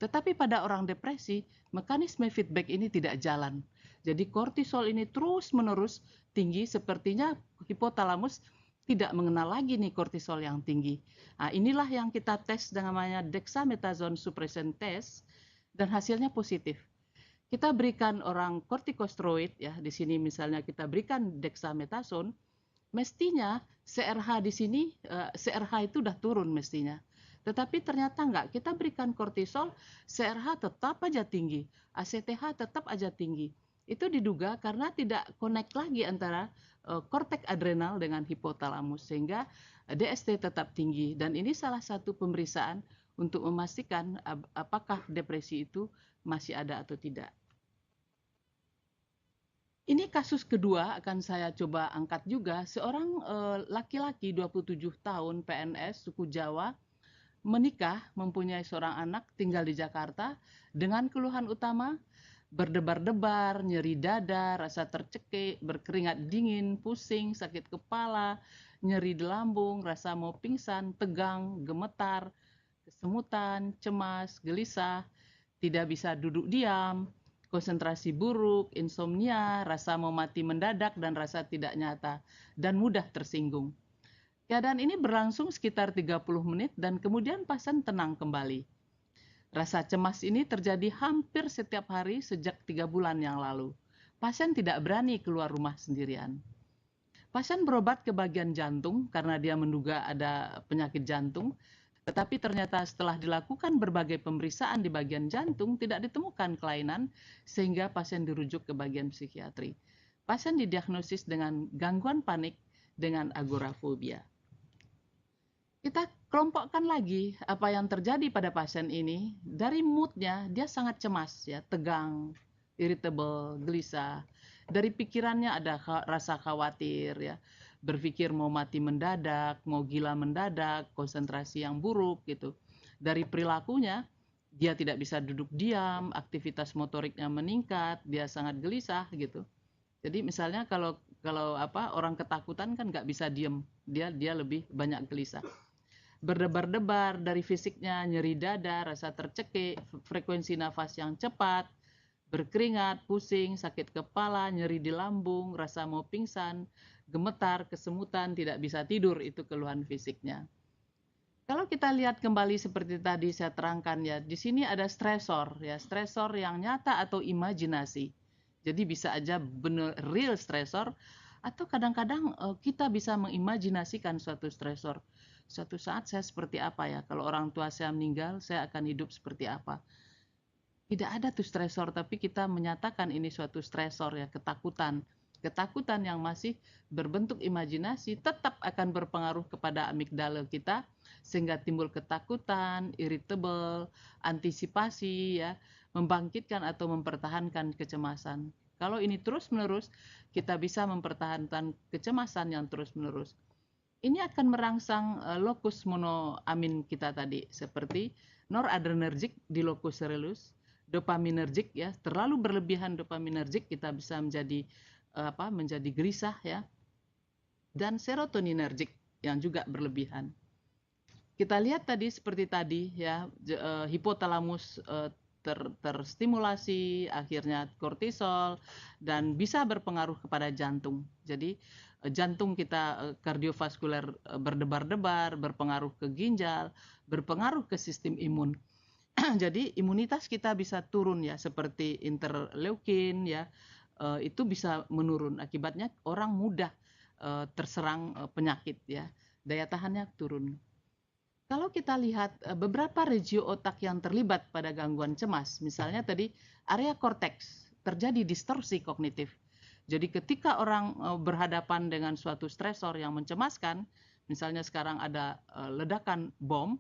Tetapi pada orang depresi, mekanisme feedback ini tidak jalan. Jadi kortisol ini terus-menerus tinggi, sepertinya hipotalamus tidak mengenal lagi nih kortisol yang tinggi. Nah, inilah yang kita tes dengan namanya dexamethasone suppression test, dan hasilnya positif. Kita berikan orang kortikosteroid, ya, di sini misalnya kita berikan dexamethasone, mestinya CRH di sini, CRH itu udah turun mestinya. Tetapi ternyata enggak, kita berikan kortisol, CRH tetap aja tinggi, ACTH tetap aja tinggi. Itu diduga karena tidak connect lagi antara korteks adrenal dengan hipotalamus, sehingga DST tetap tinggi. Dan ini salah satu pemeriksaan untuk memastikan apakah depresi itu masih ada atau tidak. Ini kasus kedua akan saya coba angkat juga. Seorang laki-laki 27 tahun PNS suku Jawa menikah, mempunyai seorang anak, tinggal di Jakarta dengan keluhan utama berdebar-debar, nyeri dada, rasa tercekik, berkeringat dingin, pusing, sakit kepala, nyeri di lambung, rasa mau pingsan, tegang, gemetar, kesemutan, cemas, gelisah, tidak bisa duduk diam, konsentrasi buruk, insomnia, rasa mau mati mendadak dan rasa tidak nyata, dan mudah tersinggung. Keadaan ini berlangsung sekitar 30 menit dan kemudian pasien tenang kembali. Rasa cemas ini terjadi hampir setiap hari sejak 3 bulan yang lalu. Pasien tidak berani keluar rumah sendirian. Pasien berobat ke bagian jantung karena dia menduga ada penyakit jantung, tetapi ternyata setelah dilakukan berbagai pemeriksaan di bagian jantung tidak ditemukan kelainan sehingga pasien dirujuk ke bagian psikiatri. Pasien didiagnosis dengan gangguan panik dengan agorafobia. Kita kelompokkan lagi apa yang terjadi pada pasien ini. Dari moodnya dia sangat cemas, ya, tegang, irritable, gelisah. Dari pikirannya ada rasa khawatir, ya, berpikir mau mati mendadak, mau gila mendadak, konsentrasi yang buruk gitu. Dari perilakunya dia tidak bisa duduk diam, aktivitas motoriknya meningkat, dia sangat gelisah gitu. Jadi misalnya kalau orang ketakutan kan nggak bisa diem, dia lebih banyak gelisah. Berdebar-debar dari fisiknya, nyeri dada, rasa tercekik, frekuensi nafas yang cepat, berkeringat, pusing, sakit kepala, nyeri di lambung, rasa mau pingsan, gemetar, kesemutan, tidak bisa tidur, itu keluhan fisiknya. Kalau kita lihat kembali seperti tadi saya terangkan, ya, di sini ada stresor, ya, stresor yang nyata atau imajinasi. Jadi bisa aja benar real stresor Atau kadang-kadang kita bisa mengimajinasikan suatu stresor. Suatu saat saya seperti apa ya, kalau orang tua saya meninggal, saya akan hidup seperti apa. Tidak ada tuh stresor, tapi kita menyatakan ini suatu stresor ya, ketakutan. Ketakutan yang masih berbentuk imajinasi tetap akan berpengaruh kepada amigdala kita, sehingga timbul ketakutan, irritable, antisipasi ya, membangkitkan atau mempertahankan kecemasan. Kalau ini terus-menerus, kita bisa mempertahankan kecemasan yang terus-menerus. Ini akan merangsang locus monoamin kita tadi, seperti noradrenergic di locus coeruleus, dopaminergic ya, terlalu berlebihan dopaminergic kita bisa menjadi menjadi gelisah ya, dan serotoninergic yang juga berlebihan. Kita lihat tadi seperti tadi ya, hipotalamus terstimulasi, akhirnya kortisol, dan bisa berpengaruh kepada jantung. Jadi jantung kita kardiovaskuler berdebar-debar, berpengaruh ke ginjal, berpengaruh ke sistem imun. Jadi imunitas kita bisa turun ya, seperti interleukin ya, itu bisa menurun. Akibatnya orang mudah terserang penyakit ya, daya tahannya turun. Kalau kita lihat beberapa regio otak yang terlibat pada gangguan cemas, misalnya tadi area korteks, terjadi distorsi kognitif. Jadi ketika orang berhadapan dengan suatu stresor yang mencemaskan, misalnya sekarang ada ledakan bom,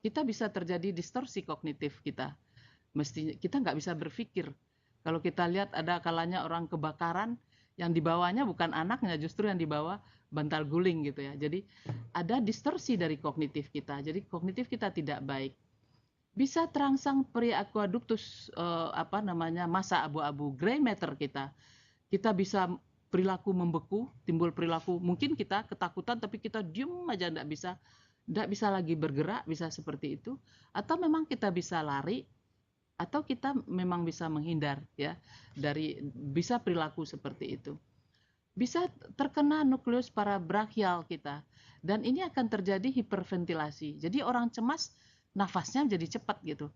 kita bisa terjadi distorsi kognitif kita. Mestinya kita nggak bisa berpikir. Kalau kita lihat ada kalanya orang kebakaran, yang dibawanya bukan anaknya, justru yang dibawa bantal guling gitu ya. Jadi ada distorsi dari kognitif kita. Jadi kognitif kita tidak baik. Bisa terangsang periaqueductus masa abu-abu, gray matter kita. Kita bisa perilaku membeku, timbul perilaku, mungkin kita ketakutan tapi kita diem aja, tidak bisa lagi bergerak, bisa seperti itu. Atau memang kita bisa lari, atau kita memang bisa menghindar ya, dari bisa perilaku seperti itu. Bisa terkena nukleus parabrachial kita, dan ini akan terjadi hiperventilasi. Jadi orang cemas nafasnya jadi cepat gitu.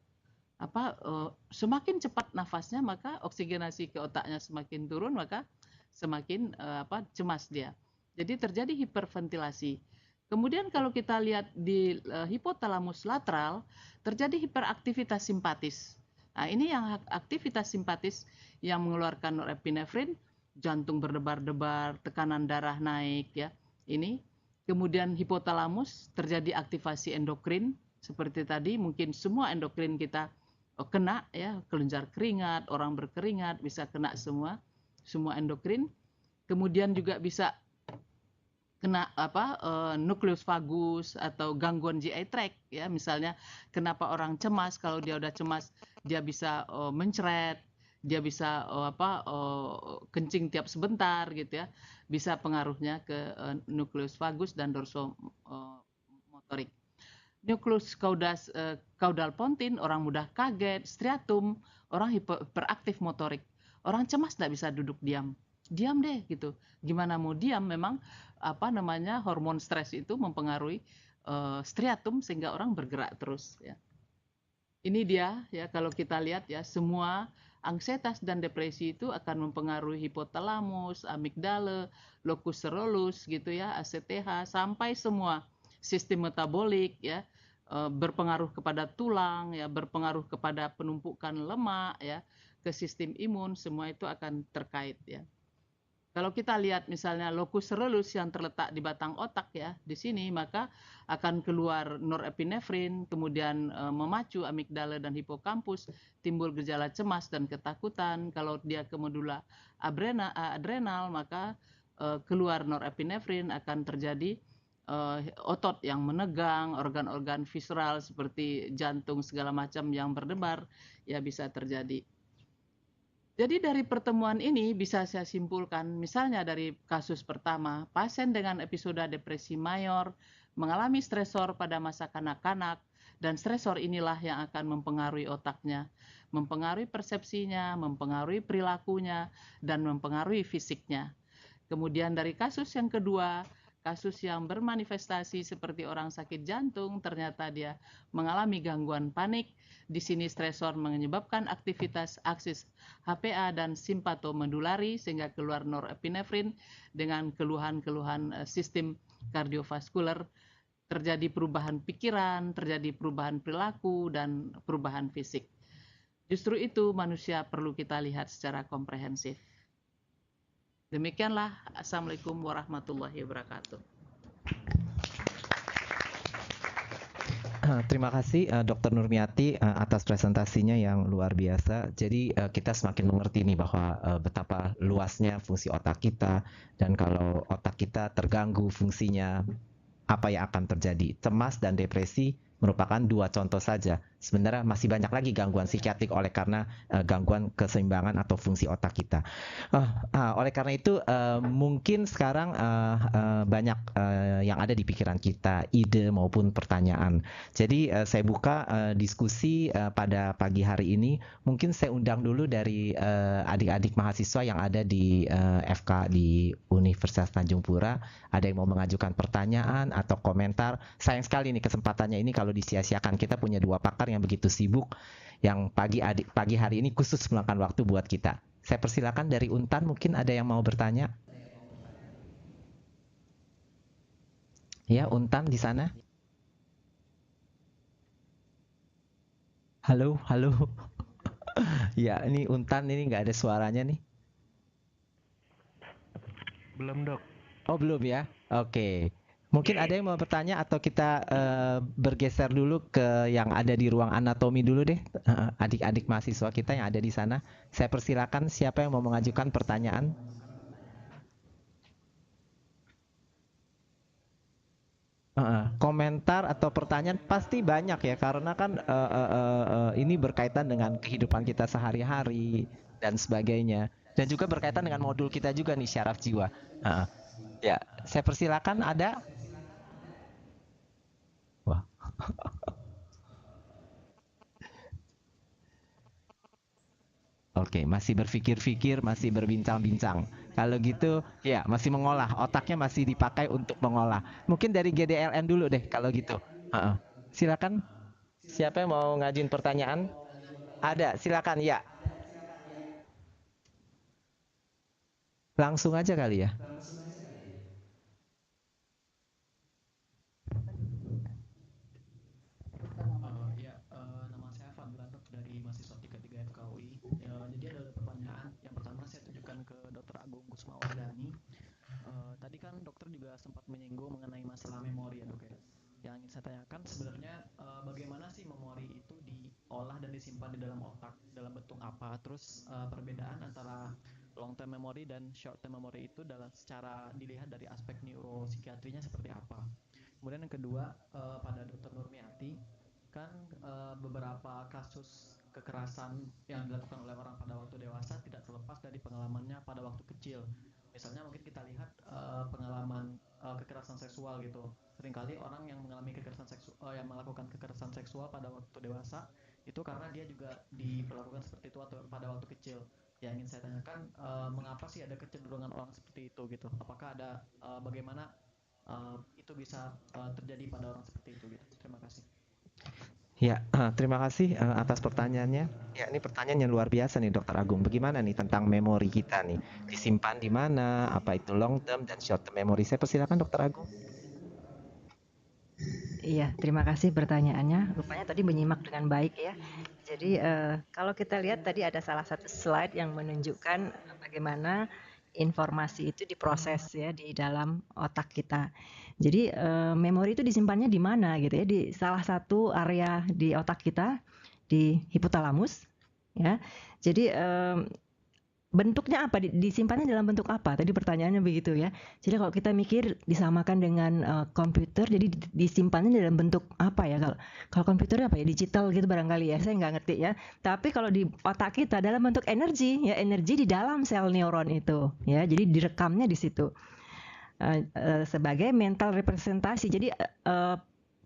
Semakin cepat nafasnya, maka oksigenasi ke otaknya semakin turun, maka semakin cemas dia. Jadi terjadi hiperventilasi. Kemudian kalau kita lihat di hipotalamus lateral, terjadi hiperaktivitas simpatis. Nah, ini yang aktivitas simpatis yang mengeluarkan norepinefrin, jantung berdebar-debar, tekanan darah naik ya. Ini kemudian hipotalamus, terjadi aktivasi endokrin seperti tadi, mungkin semua endokrin kita kena ya, kelenjar keringat, orang berkeringat bisa kena semua endokrin. Kemudian juga bisa kena nukleus vagus atau gangguan GI tract ya, misalnya kenapa orang cemas, kalau dia udah cemas dia bisa mencret, dia bisa kencing tiap sebentar gitu ya, bisa pengaruhnya ke nukleus vagus dan dorsomotorik. Nukleus caudal pontin, orang mudah kaget, striatum, orang hiperaktif motorik. Orang cemas tidak bisa duduk diam deh gitu. Gimana mau diam, memang hormon stres itu mempengaruhi striatum sehingga orang bergerak terus ya. Ini dia ya, kalau kita lihat ya, semua ansietas dan depresi itu akan mempengaruhi hipotalamus, amigdala, locus coeruleus gitu ya, ACTH, sampai semua sistem metabolik ya, berpengaruh kepada tulang ya, berpengaruh kepada penumpukan lemak ya, ke sistem imun, semua itu akan terkait ya. Kalau kita lihat misalnya locus coeruleus yang terletak di batang otak ya, di sini, maka akan keluar norepinefrin, kemudian memacu amigdala dan hipokampus, timbul gejala cemas dan ketakutan. Kalau dia ke medula adrenal, maka keluar norepinefrin, akan terjadi otot yang menegang, organ-organ visceral seperti jantung segala macam yang berdebar, ya bisa terjadi. Jadi dari pertemuan ini bisa saya simpulkan, misalnya dari kasus pertama, pasien dengan episode depresi mayor mengalami stresor pada masa kanak-kanak, dan stresor inilah yang akan mempengaruhi otaknya, mempengaruhi persepsinya, mempengaruhi perilakunya, dan mempengaruhi fisiknya. Kemudian dari kasus yang kedua, kasus yang bermanifestasi seperti orang sakit jantung, ternyata dia mengalami gangguan panik. Di sini stresor menyebabkan aktivitas aksis HPA dan simpatomedulari sehingga keluar norepinefrin dengan keluhan-keluhan sistem kardiovaskuler, terjadi perubahan pikiran, terjadi perubahan perilaku, dan perubahan fisik. Justru itu manusia perlu kita lihat secara komprehensif. Demikianlah, Assalamualaikum warahmatullahi wabarakatuh. Terima kasih Dr. Nurmiati atas presentasinya yang luar biasa. Jadi kita semakin mengerti nih bahwa betapa luasnya fungsi otak kita, dan kalau otak kita terganggu fungsinya, apa yang akan terjadi. Cemas dan depresi merupakan dua contoh saja. Sebenarnya masih banyak lagi gangguan psikiatrik oleh karena gangguan keseimbangan atau fungsi otak kita. Oleh karena itu mungkin sekarang banyak yang ada di pikiran kita, ide maupun pertanyaan. Jadi saya buka diskusi pada pagi hari ini. Mungkin saya undang dulu dari adik-adik mahasiswa yang ada di FK di Universitas Tanjung Pura. Ada yang mau mengajukan pertanyaan atau komentar. Sayang sekali nih kesempatannya ini kalau disia-siakan. Kita punya dua pakar yang begitu sibuk yang pagi hari ini khusus meluangkan waktu buat kita. Saya persilakan dari Untan, mungkin ada yang mau bertanya. Ya, Untan di sana. Halo. Ya, ini Untan ini nggak ada suaranya nih. Belum, Dok. Oh, belum ya? Oke. Mungkin ada yang mau bertanya atau kita bergeser dulu ke yang ada di ruang anatomi dulu deh, adik-adik mahasiswa kita yang ada di sana. Saya persilakan siapa yang mau mengajukan pertanyaan. Komentar atau pertanyaan pasti banyak ya, karena kan ini berkaitan dengan kehidupan kita sehari-hari dan sebagainya, dan juga berkaitan dengan modul kita juga nih, syaraf jiwa. Ya, saya persilakan ada. Wah. Oke, masih berpikir-pikir, masih berbincang-bincang. Kalau gitu, ya masih mengolah, otaknya masih dipakai untuk mengolah. Mungkin dari GDLN dulu deh kalau gitu. Silakan. Siapa yang mau ngajuin pertanyaan? Ada, silakan ya. Langsung aja kali ya. Nama saya Fadlan, Dok, dari mahasiswa 33 FKUI. Jadi ada pertanyaan. Yang pertama saya tujukan ke Dr. Agung Kusmawardani. Tadi kan dokter juga sempat menyinggung mengenai masalah memori ya, Dok ya. Yang ingin saya tanyakan sebenarnya bagaimana sih memori itu diolah dan disimpan di dalam otak, dalam bentuk apa? Terus perbedaan antara long term memory dan short term memory itu dalam secara dilihat dari aspek neuropsikiatrinya seperti apa? Kemudian yang kedua, pada Dr. Nurmiati, kan beberapa kasus kekerasan yang dilakukan oleh orang pada waktu dewasa tidak terlepas dari pengalamannya pada waktu kecil. Misalnya mungkin kita lihat pengalaman kekerasan seksual gitu. Seringkali orang yang mengalami kekerasan seksual, yang melakukan kekerasan seksual pada waktu dewasa itu karena dia juga diperlakukan seperti itu atau pada waktu kecil. Yang ingin saya tanyakan, mengapa sih ada kecenderungan orang seperti itu gitu? Apakah ada bagaimana itu bisa terjadi pada orang seperti itu gitu? Terima kasih. Ya, terima kasih atas pertanyaannya. Ya, ini pertanyaan yang luar biasa nih, Dr. Agung. Bagaimana nih tentang memori kita nih? Disimpan di mana? Apa itu long term dan short term memory? Saya persilakan, Dr. Agung. Iya, terima kasih pertanyaannya. Rupanya tadi menyimak dengan baik ya. Jadi kalau kita lihat tadi ada salah satu slide yang menunjukkan bagaimana informasi itu diproses ya di dalam otak kita. Jadi memori itu disimpannya di mana gitu ya, di salah satu area di otak kita, di hipotalamus ya. Jadi bentuknya apa? Disimpannya dalam bentuk apa? Tadi pertanyaannya begitu ya. Jadi kalau kita mikir disamakan dengan komputer, jadi disimpannya dalam bentuk apa ya? Kalau komputer apa ya? Digital gitu barangkali ya. Saya nggak ngerti ya. Tapi kalau di otak kita dalam bentuk energi ya, energi di dalam sel neuron itu ya. Jadi direkamnya di situ sebagai mental representasi. Jadi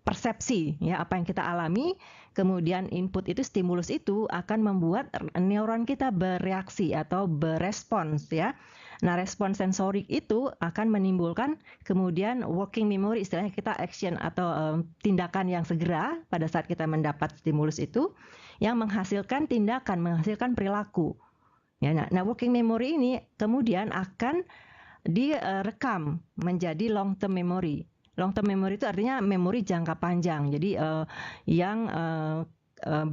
persepsi ya, apa yang kita alami, kemudian input itu, stimulus itu akan membuat neuron kita bereaksi atau berespons ya. Nah, respon sensorik itu akan menimbulkan kemudian working memory, istilahnya kita action atau tindakan yang segera pada saat kita mendapat stimulus itu yang menghasilkan tindakan, menghasilkan perilaku. Ya, nah working memory ini kemudian akan direkam menjadi long term memory. Long term memory itu artinya memori jangka panjang. Jadi yang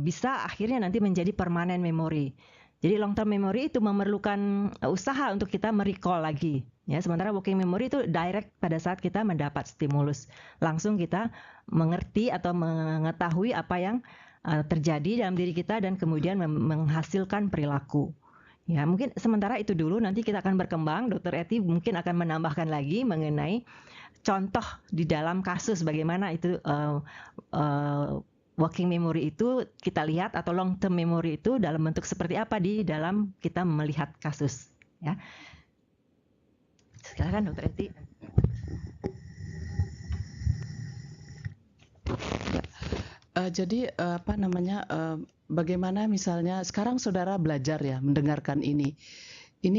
bisa akhirnya nanti menjadi permanent memory. Jadi long term memory itu memerlukan usaha untuk kita merecall lagi. Ya, sementara working memory itu direct pada saat kita mendapat stimulus. Langsung kita mengerti atau mengetahui apa yang terjadi dalam diri kita dan kemudian menghasilkan perilaku. Ya, mungkin sementara itu dulu, nanti kita akan berkembang. Dr. Eti mungkin akan menambahkan lagi mengenai contoh di dalam kasus bagaimana itu working memory itu kita lihat atau long term memory itu dalam bentuk seperti apa di dalam kita melihat kasus. Ya, silakan Dr. Eti. Jadi apa namanya, bagaimana misalnya sekarang saudara belajar ya mendengarkan ini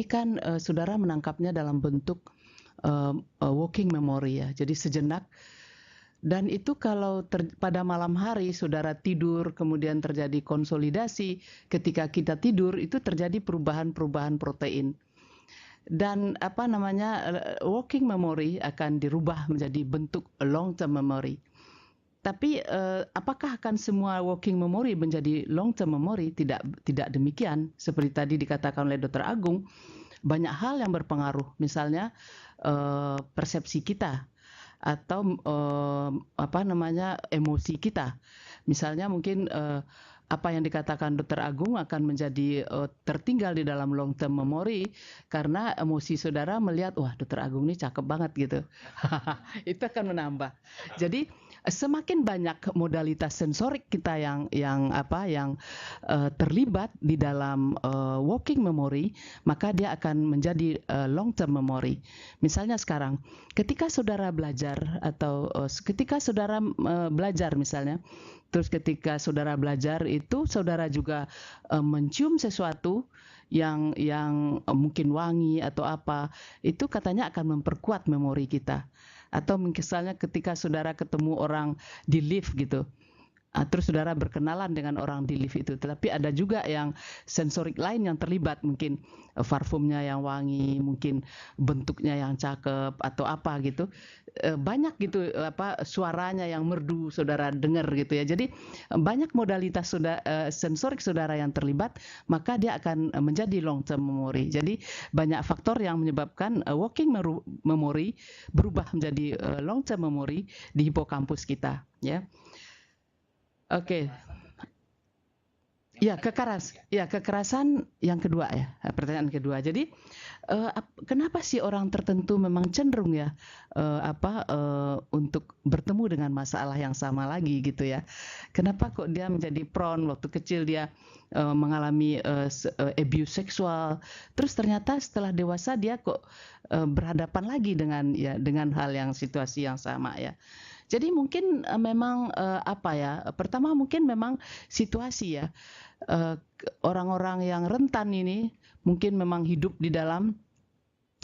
kan saudara menangkapnya dalam bentuk working memory ya, jadi sejenak. Dan itu kalau pada malam hari saudara tidur kemudian terjadi konsolidasi, ketika kita tidur itu terjadi perubahan-perubahan protein. Dan apa namanya, working memory akan dirubah menjadi bentuk long term memory. Tapi apakah akan semua working memory menjadi long term memory? Tidak demikian. Seperti tadi dikatakan oleh Dr. Agung, banyak hal yang berpengaruh. Misalnya persepsi kita atau apa namanya, emosi kita. Misalnya mungkin apa yang dikatakan Dr. Agung akan menjadi tertinggal di dalam long term memory karena emosi saudara melihat, wah Dr. Agung ini cakep banget gitu. Itu akan menambah. Jadi semakin banyak modalitas sensorik kita yang terlibat di dalam working memory, maka dia akan menjadi long term memory. Misalnya sekarang, ketika saudara belajar atau ketika saudara belajar misalnya, terus ketika saudara belajar itu saudara juga mencium sesuatu yang mungkin wangi atau apa, itu katanya akan memperkuat memori kita. Atau misalnya ketika saudara ketemu orang di lift gitu, terus saudara berkenalan dengan orang di lift itu, tetapi ada juga yang sensorik lain yang terlibat, mungkin parfumnya yang wangi, mungkin bentuknya yang cakep atau apa gitu, banyak gitu suaranya yang merdu saudara dengar gitu ya. Jadi banyak modalitas sensorik saudara yang terlibat, maka dia akan menjadi long term memory. Jadi banyak faktor yang menyebabkan working memory berubah menjadi long term memory di hipokampus kita ya. Oke. Ya, kekerasan yang kedua ya, pertanyaan kedua. Jadi kenapa sih orang tertentu memang cenderung ya untuk bertemu dengan masalah yang sama lagi gitu ya? Kenapa kok dia menjadi prone waktu kecil dia mengalami abuse seksual, terus ternyata setelah dewasa dia kok berhadapan lagi dengan hal yang situasi yang sama ya? Jadi mungkin memang pertama mungkin memang situasi ya, orang-orang yang rentan ini mungkin memang hidup di dalam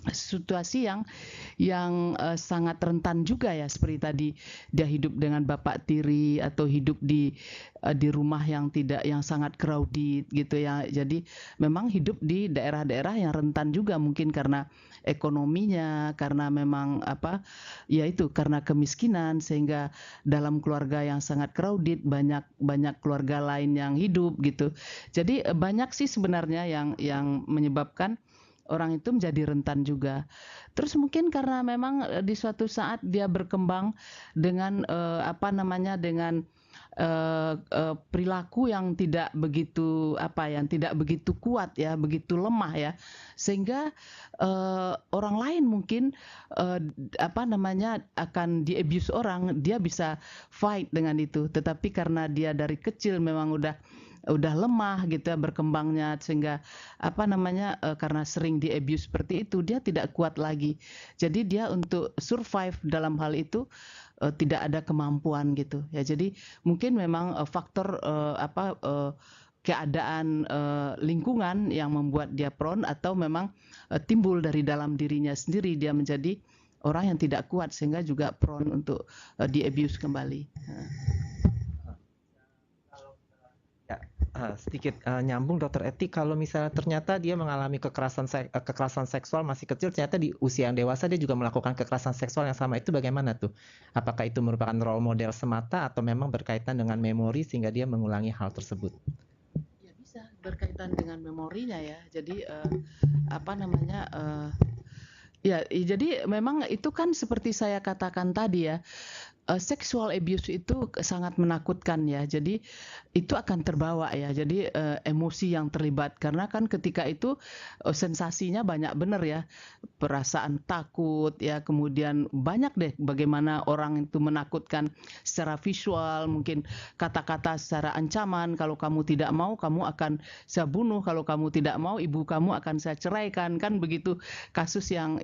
situasi yang sangat rentan juga ya, seperti tadi dia hidup dengan bapak tiri atau hidup di rumah yang sangat crowded gitu ya. Jadi memang hidup di daerah-daerah yang rentan juga, mungkin karena ekonominya, karena memang karena kemiskinan, sehingga dalam keluarga yang sangat crowded banyak keluarga lain yang hidup gitu. Jadi banyak sih sebenarnya yang menyebabkan orang itu menjadi rentan juga. Terus mungkin karena memang di suatu saat dia berkembang dengan dengan perilaku yang tidak begitu kuat ya, begitu lemah ya, sehingga orang lain mungkin akan di abuse orang, dia bisa fight dengan itu, tetapi karena dia dari kecil memang udah lemah gitu ya berkembangnya, sehingga karena sering di abuse seperti itu, dia tidak kuat lagi. Jadi dia untuk survive dalam hal itu tidak ada kemampuan gitu ya. Jadi mungkin memang faktor keadaan lingkungan yang membuat dia prone, atau memang timbul dari dalam dirinya sendiri, dia menjadi orang yang tidak kuat sehingga juga prone untuk di-abuse kembali. Sedikit nyambung Dokter Eti, kalau misalnya ternyata dia mengalami kekerasan seksual masih kecil, ternyata di usia yang dewasa dia juga melakukan kekerasan seksual yang sama, itu bagaimana tuh? Apakah itu merupakan role model semata atau memang berkaitan dengan memori sehingga dia mengulangi hal tersebut? Ya, bisa berkaitan dengan memorinya ya. Jadi jadi memang itu kan seperti saya katakan tadi ya, sexual abuse itu sangat menakutkan ya. Jadi itu akan terbawa ya. Jadi emosi yang terlibat, karena kan ketika itu sensasinya banyak benar ya. Perasaan takut ya, kemudian banyak deh bagaimana orang itu menakutkan secara visual, mungkin kata-kata secara ancaman, kalau kamu tidak mau kamu akan saya bunuh, kalau kamu tidak mau ibu kamu akan saya ceraikan, kan begitu kasus yang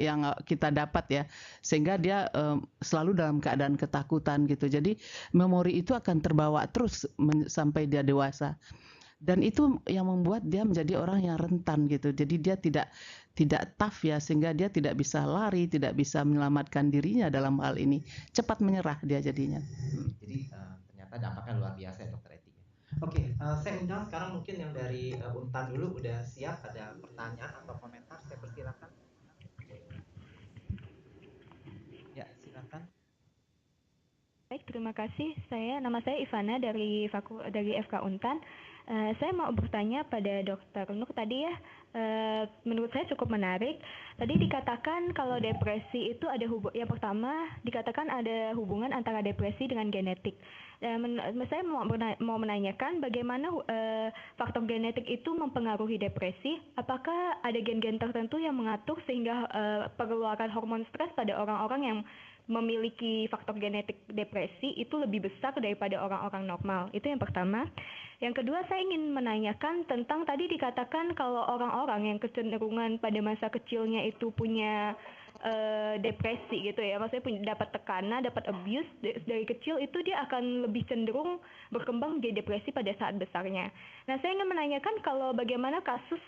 kita dapat ya. Sehingga dia selalu dalam keadaan ketakutan gitu. Jadi memori itu akan terbawa terus sampai dia dewasa. Dan itu yang membuat dia menjadi orang yang rentan gitu. Jadi dia tidak tough ya, sehingga dia tidak bisa lari, tidak bisa menyelamatkan dirinya dalam hal ini. Cepat menyerah dia jadinya. Jadi ternyata dampaknya luar biasa ya Dokter Eti. Oke, saya undang sekarang mungkin yang dari Untan dulu, udah siap, ada pertanyaan atau komentar, saya persilakan. Ya, silakan. Baik, terima kasih. Nama saya Ivana dari FK Untan. Saya mau bertanya pada Dr. Nur tadi ya, menurut saya cukup menarik. Tadi dikatakan kalau depresi itu yang pertama dikatakan ada hubungan antara depresi dengan genetik. Saya mau menanyakan bagaimana faktor genetik itu mempengaruhi depresi. Apakah ada gen-gen tertentu yang mengatur sehingga pengeluaran hormon stres pada orang-orang yang memiliki faktor genetik depresi itu lebih besar daripada orang-orang normal? Itu yang pertama. Yang kedua, saya ingin menanyakan tentang tadi dikatakan kalau orang-orang yang kecenderungan pada masa kecilnya itu punya depresi gitu ya, maksudnya dapat tekanan, dapat abuse dari kecil, itu dia akan lebih cenderung berkembang jadi depresi pada saat besarnya. Nah, saya ingin menanyakan kalau bagaimana kasus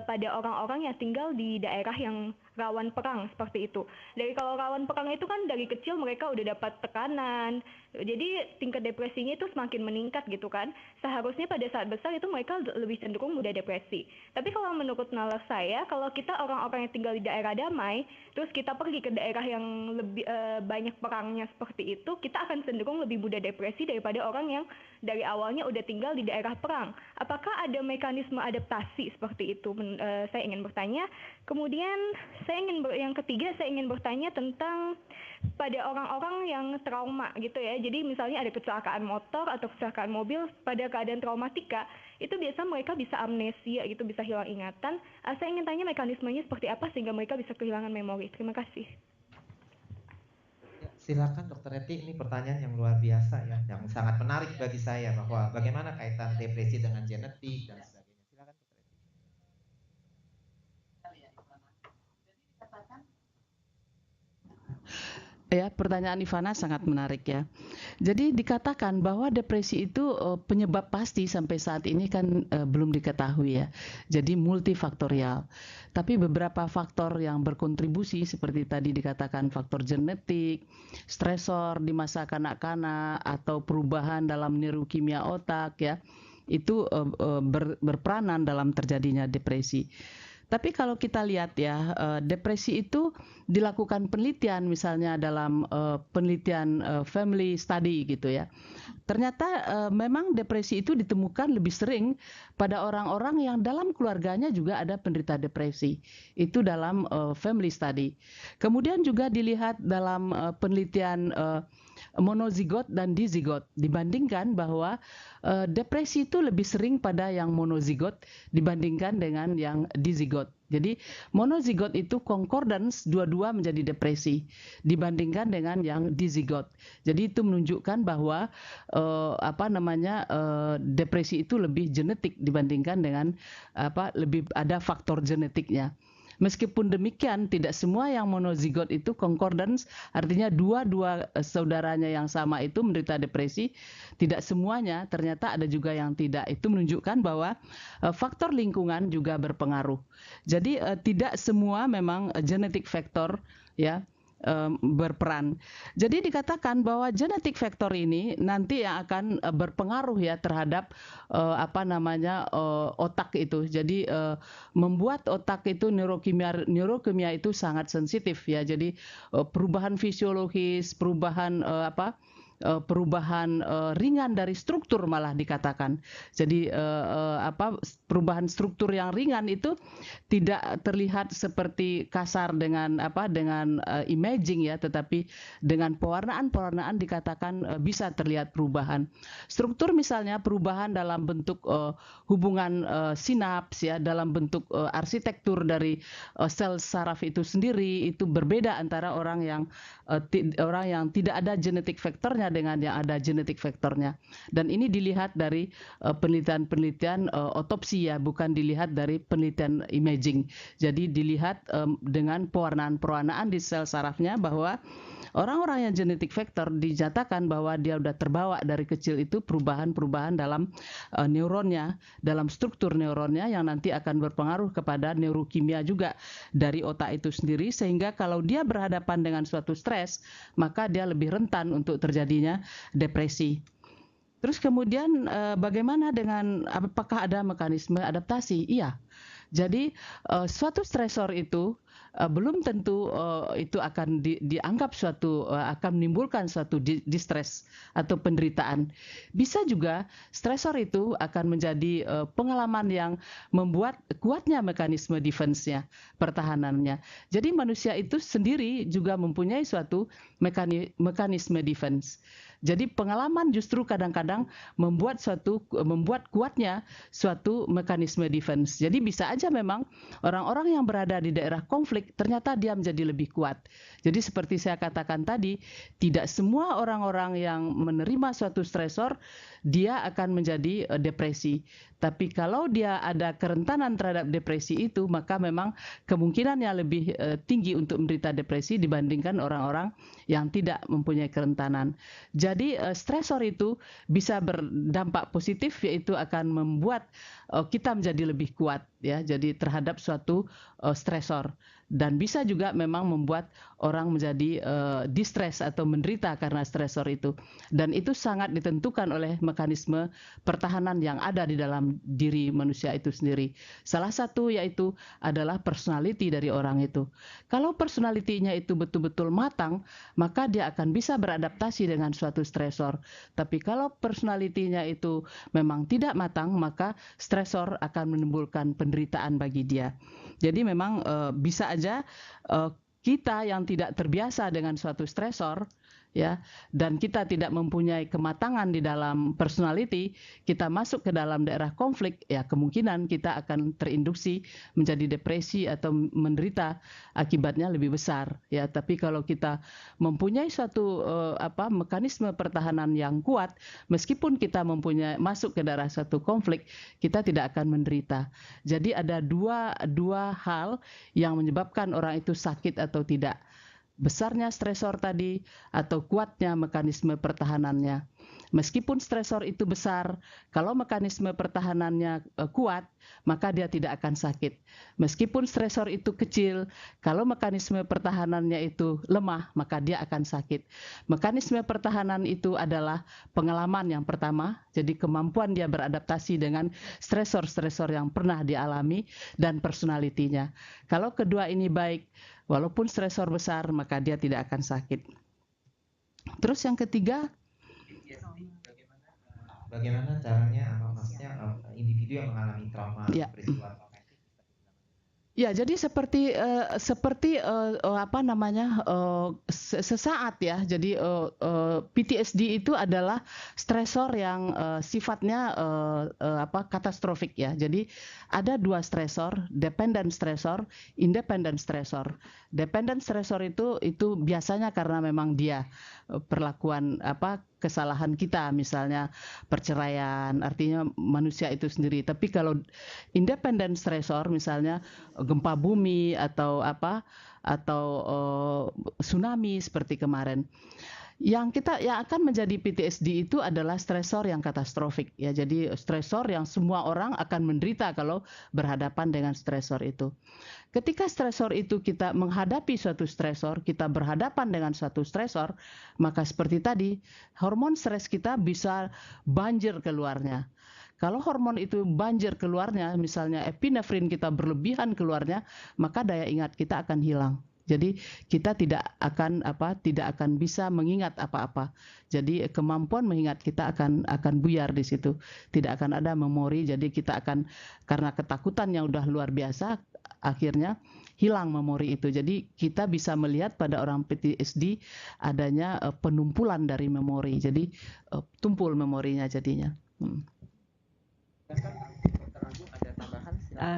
pada orang-orang yang tinggal di daerah yang rawan perang seperti itu. Kalau rawan perang itu kan dari kecil mereka udah dapat tekanan, jadi tingkat depresinya itu semakin meningkat gitu kan. Seharusnya pada saat besar itu mereka lebih cenderung mudah depresi. Tapi kalau menurut nalar saya, kalau kita orang-orang yang tinggal di daerah damai, terus kita pergi ke daerah yang lebih banyak perangnya seperti itu, kita akan cenderung lebih mudah depresi daripada orang yang dari awalnya udah tinggal di daerah perang. Apakah ada mekanisme adaptasi seperti itu? Saya ingin bertanya. Kemudian yang ketiga saya ingin bertanya tentang pada orang-orang yang trauma gitu ya. Jadi misalnya ada kecelakaan motor atau kecelakaan mobil, pada keadaan traumatika itu biasa mereka bisa amnesia gitu, bisa hilang ingatan. Saya ingin tanya mekanismenya seperti apa sehingga mereka bisa kehilangan memori. Terima kasih. Ya, silakan Dokter Eti, ini pertanyaan yang luar biasa ya, yang sangat menarik bagi saya, bahwa bagaimana kaitan depresi dengan genetik dan sebagainya. Silakan Dokter Eti. Ya, pertanyaan Ivana sangat menarik ya. Jadi dikatakan bahwa depresi itu penyebab pasti sampai saat ini kan belum diketahui ya. Jadi multifaktorial. Tapi beberapa faktor yang berkontribusi seperti tadi dikatakan faktor genetik, stresor di masa kanak-kanak, atau perubahan dalam neurokimia otak ya, itu berperanan dalam terjadinya depresi. Tapi kalau kita lihat ya, depresi itu dilakukan penelitian, misalnya dalam penelitian family study gitu ya. Ternyata memang depresi itu ditemukan lebih sering pada orang-orang yang dalam keluarganya juga ada penderita depresi. Itu dalam family study. Kemudian juga dilihat dalam penelitian monozigot dan dizigot, dibandingkan bahwa depresi itu lebih sering pada yang monozigot dibandingkan dengan yang dizigot. Jadi monozigot itu concordance, dua-dua menjadi depresi dibandingkan dengan yang dizigot. Jadi itu menunjukkan bahwa depresi itu lebih genetik dibandingkan dengan lebih ada faktor genetiknya. Meskipun demikian, tidak semua yang monozigot itu concordance, artinya dua saudaranya yang sama itu menderita depresi. Tidak semuanya, ternyata ada juga yang tidak. Itu menunjukkan bahwa faktor lingkungan juga berpengaruh. Jadi tidak semua memang genetic factor ya berperan. Jadi dikatakan bahwa genetic factor ini nanti yang akan berpengaruh ya terhadap otak itu. Jadi membuat otak itu neurokimia itu sangat sensitif ya. Jadi perubahan fisiologis, perubahan ringan dari struktur malah dikatakan. Jadi perubahan struktur yang ringan itu tidak terlihat seperti kasar dengan imaging ya, tetapi dengan pewarnaan dikatakan bisa terlihat perubahan. Struktur misalnya perubahan dalam bentuk hubungan sinaps ya, dalam bentuk arsitektur dari sel saraf itu sendiri itu berbeda antara orang yang tidak ada genetic faktornya dengan yang ada genetic faktornya. Dan ini dilihat dari penelitian otopsi ya, bukan dilihat dari penelitian imaging. Jadi dilihat dengan pewarnaan di sel sarafnya bahwa orang-orang yang genetic factor dinyatakan bahwa dia sudah terbawa dari kecil itu perubahan-perubahan dalam neuronnya, dalam struktur neuronnya yang nanti akan berpengaruh kepada neurokimia juga dari otak itu sendiri, sehingga kalau dia berhadapan dengan suatu stres, maka dia lebih rentan untuk terjadinya depresi. Terus kemudian bagaimana dengan apakah ada mekanisme adaptasi? Iya. Jadi suatu stresor itu belum tentu itu akan dianggap akan menimbulkan suatu distress atau penderitaan. Bisa juga stresor itu akan menjadi pengalaman yang membuat kuatnya mekanisme defense-nya, pertahanannya. Jadi manusia itu sendiri juga mempunyai suatu mekanisme defense. Jadi pengalaman justru kadang-kadang membuat kuatnya suatu mekanisme defense. Jadi bisa aja memang orang-orang yang berada di daerah konflik ternyata dia menjadi lebih kuat. Jadi seperti saya katakan tadi, tidak semua orang-orang yang menerima suatu stresor dia akan menjadi depresi. Tapi kalau dia ada kerentanan terhadap depresi itu, maka memang kemungkinannya lebih tinggi untuk menderita depresi dibandingkan orang-orang yang tidak mempunyai kerentanan. Jadi stresor itu bisa berdampak positif, yaitu akan membuat kita menjadi lebih kuat ya, jadi terhadap suatu stresor. Dan bisa juga memang membuat orang menjadi distress atau menderita karena stresor itu. Dan itu sangat ditentukan oleh mekanisme pertahanan yang ada di dalam diri manusia itu sendiri. Salah satu yaitu adalah personality dari orang itu. Kalau personality-nya itu betul-betul matang, maka dia akan bisa beradaptasi dengan suatu stresor. Tapi kalau personality-nya itu memang tidak matang, maka stresor akan menimbulkan penderitaan bagi dia. Jadi memang bisa aja kita yang tidak terbiasa dengan suatu stresor ya, dan kita tidak mempunyai kematangan di dalam personality, kita masuk ke dalam daerah konflik, ya kemungkinan kita akan terinduksi menjadi depresi atau menderita akibatnya lebih besar ya. Tapi kalau kita mempunyai suatu mekanisme pertahanan yang kuat, meskipun kita masuk ke daerah suatu konflik, kita tidak akan menderita. Jadi ada dua hal yang menyebabkan orang itu sakit atau tidak. Besarnya stresor tadi atau kuatnya mekanisme pertahanannya. Meskipun stresor itu besar, kalau mekanisme pertahanannya kuat, maka dia tidak akan sakit. Meskipun stresor itu kecil, kalau mekanisme pertahanannya itu lemah, maka dia akan sakit. Mekanisme pertahanan itu adalah pengalaman yang pertama, jadi kemampuan dia beradaptasi dengan stresor-stresor yang pernah dialami dan personalitinya. Kalau kedua ini baik, walaupun stresor besar, maka dia tidak akan sakit. Terus yang ketiga, bagaimana caranya, maksudnya individu yang mengalami trauma peristiwa traumatik? Ya, jadi seperti sesaat ya. Jadi PTSD itu adalah stresor yang sifatnya katastrofik ya. Jadi ada dua stresor, dependent stresor, independent stresor. Dependent stresor itu biasanya karena memang dia perlakuan kesalahan kita, misalnya perceraian, artinya manusia itu sendiri. Tapi kalau independent stressor, misalnya gempa bumi atau tsunami seperti kemarin, yang akan menjadi PTSD itu adalah stresor yang katastrofik ya. Jadi stresor yang semua orang akan menderita kalau berhadapan dengan stresor itu. Ketika stresor itu kita menghadapi suatu stresor, kita berhadapan dengan suatu stresor, maka seperti tadi, hormon stres kita bisa banjir keluarnya. Kalau hormon itu banjir keluarnya, misalnya epinefrin kita berlebihan keluarnya, maka daya ingat kita akan hilang. Jadi kita tidak akan bisa mengingat apa-apa. Jadi kemampuan mengingat kita akan buyar di situ. Tidak akan ada memori. Jadi kita akan, karena ketakutan yang udah luar biasa, akhirnya hilang memori itu. Jadi kita bisa melihat pada orang PTSD adanya penumpulan dari memori. Jadi tumpul memorinya jadinya.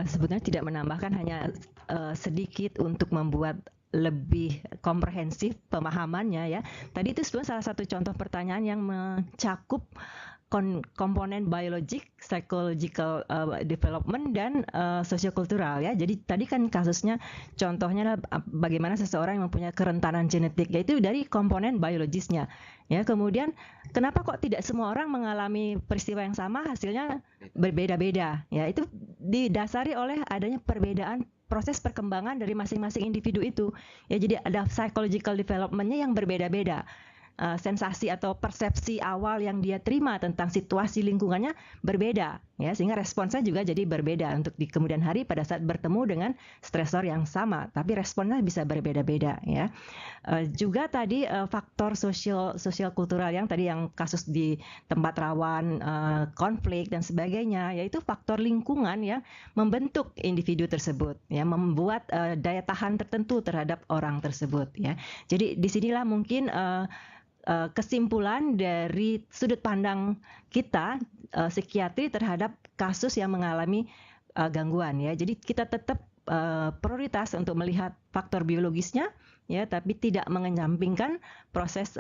Sebenarnya tidak menambahkan, hanya sedikit untuk membuat lebih komprehensif pemahamannya ya. Tadi itu sebenarnya salah satu contoh pertanyaan yang mencakup komponen biologik, psychological development, dan sosiokultural ya. Jadi tadi kan kasusnya contohnya bagaimana seseorang yang mempunyai kerentanan genetik, yaitu dari komponen biologisnya. Ya, kemudian kenapa kok tidak semua orang mengalami peristiwa yang sama, hasilnya berbeda-beda? Ya, itu didasari oleh adanya perbedaan proses perkembangan dari masing-masing individu itu. Ya, jadi ada psychological development-nya yang berbeda-beda. Sensasi atau persepsi awal yang dia terima tentang situasi lingkungannya berbeda ya, sehingga responsnya juga jadi berbeda untuk di kemudian hari pada saat bertemu dengan stresor yang sama, tapi responnya bisa berbeda-beda ya. Juga tadi faktor sosial kultural yang tadi yang kasus di tempat rawan konflik dan sebagainya, yaitu faktor lingkungan yang membentuk individu tersebut ya, membuat daya tahan tertentu terhadap orang tersebut ya. Jadi disinilah mungkin kesimpulan dari sudut pandang kita psikiatri terhadap kasus yang mengalami gangguan ya. Jadi kita tetap prioritas untuk melihat faktor biologisnya ya, tapi tidak mengenyampingkan proses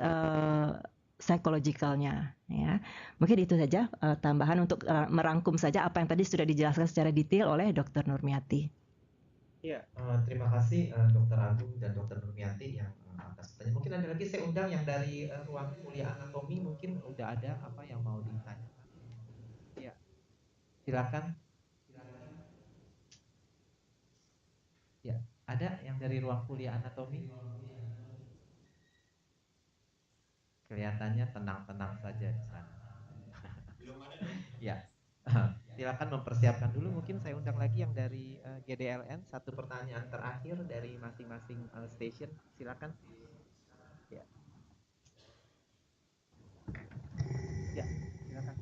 psychological-nya ya. Mungkin itu saja tambahan untuk merangkum saja apa yang tadi sudah dijelaskan secara detail oleh Dr. Nurmiati. Iya, terima kasih Dr. Agung dan Dr. Nurmiati yang atas pertanyaan. Mungkin ada lagi, saya undang yang dari ruang kuliah anatomi, mungkin udah ada apa yang mau ditanya. Ya, silakan. Ya, ada yang dari ruang kuliah anatomi? Kelihatannya tenang-tenang saja di sana. Belum ada. Ya. Silakan mempersiapkan dulu. Mungkin saya undang lagi yang dari GDLN, satu pertanyaan terakhir dari masing-masing station. Silakan. Ya. Ya, silakan.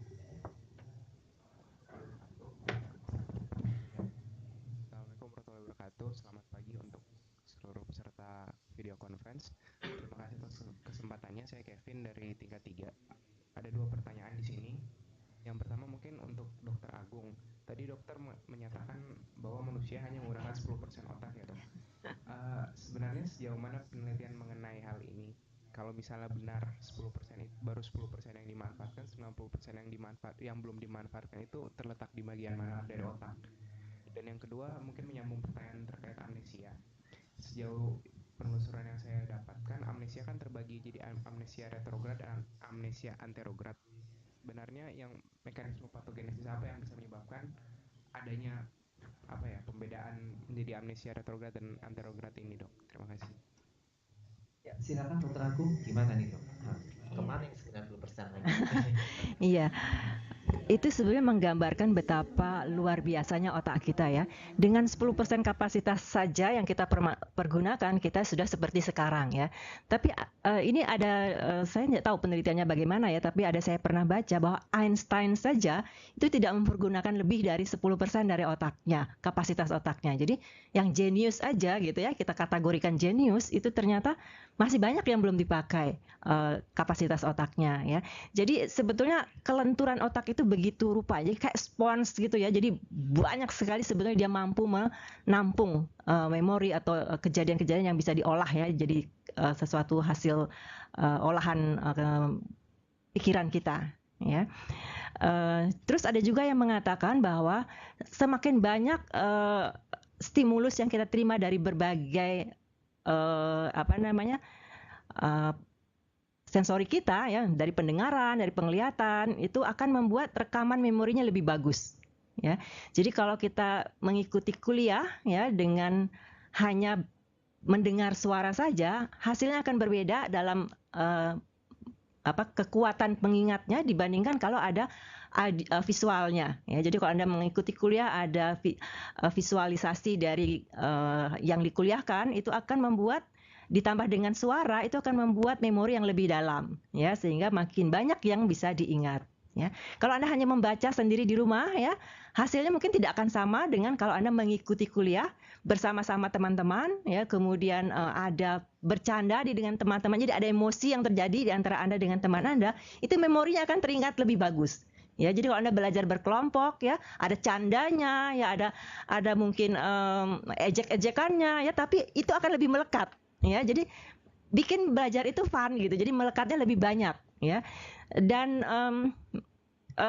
Assalamualaikum warahmatullahi wabarakatuh. Selamat pagi untuk seluruh peserta video conference. Terima kasih atas kesempatannya. Saya Kevin dari tingkat 3. Ada 2 pertanyaan di sini. Yang pertama mungkin untuk Dr. Agung. Tadi dokter menyatakan bahwa manusia hanya menggunakan 10% otak ya dok. Sebenarnya sejauh mana penelitian mengenai hal ini? Kalau misalnya benar 10% baru 10% yang dimanfaatkan, 90% yang belum dimanfaatkan itu terletak di bagian mana dari otak? Dan yang kedua mungkin menyambung pertanyaan terkait amnesia. Sejauh penelusuran yang saya dapatkan, amnesia kan terbagi jadi amnesia retrograd dan amnesia anterograd. Sebenarnya yang mekanisme patogenesis apa yang bisa menyebabkan adanya pembedaan menjadi amnesia retrograd dan anterograd ini dok? Terima kasih. Ya, silakan Dr. Agung, gimana nih dok? Kemarin 90% lagi. Iya. Itu sebenarnya menggambarkan betapa luar biasanya otak kita ya. Dengan 10% kapasitas saja yang kita pergunakan, kita sudah seperti sekarang ya. Tapi ini ada, saya tidak tahu penelitiannya bagaimana ya, tapi saya pernah baca bahwa Einstein saja itu tidak mempergunakan lebih dari 10% dari otaknya, kapasitas otaknya. Jadi yang jenius aja gitu ya, kita kategorikan jenius, itu ternyata masih banyak yang belum dipakai kapasitas otaknya ya. Jadi sebetulnya kelenturan otak itu begitu rupa, jadi kayak spons gitu ya. Jadi banyak sekali sebetulnya dia mampu menampung memori atau kejadian-kejadian yang bisa diolah ya. Jadi sesuatu hasil olahan pikiran kita, ya. Terus ada juga yang mengatakan bahwa semakin banyak stimulus yang kita terima dari berbagai sensori kita, ya, dari pendengaran, dari penglihatan, itu akan membuat rekaman memorinya lebih bagus, ya. Jadi kalau kita mengikuti kuliah, ya, dengan hanya mendengar suara saja, hasilnya akan berbeda dalam kekuatan pengingatnya dibandingkan kalau ada visualnya, ya. Jadi kalau Anda mengikuti kuliah ada visualisasi dari yang dikuliahkan, itu akan membuat, ditambah dengan suara, itu akan membuat memori yang lebih dalam, ya, sehingga makin banyak yang bisa diingat, ya. Kalau Anda hanya membaca sendiri di rumah, ya, hasilnya mungkin tidak akan sama dengan kalau Anda mengikuti kuliah bersama-sama teman-teman, ya, kemudian ada bercanda dengan teman-teman, jadi ada emosi yang terjadi di antara Anda dengan teman Anda, itu memorinya akan teringat lebih bagus. Ya, jadi kalau Anda belajar berkelompok, ya, ada candanya, ya, ada mungkin ejek-ejekannya, ya, tapi itu akan lebih melekat, ya. Jadi bikin belajar itu fun gitu. Jadi melekatnya lebih banyak, ya. Dan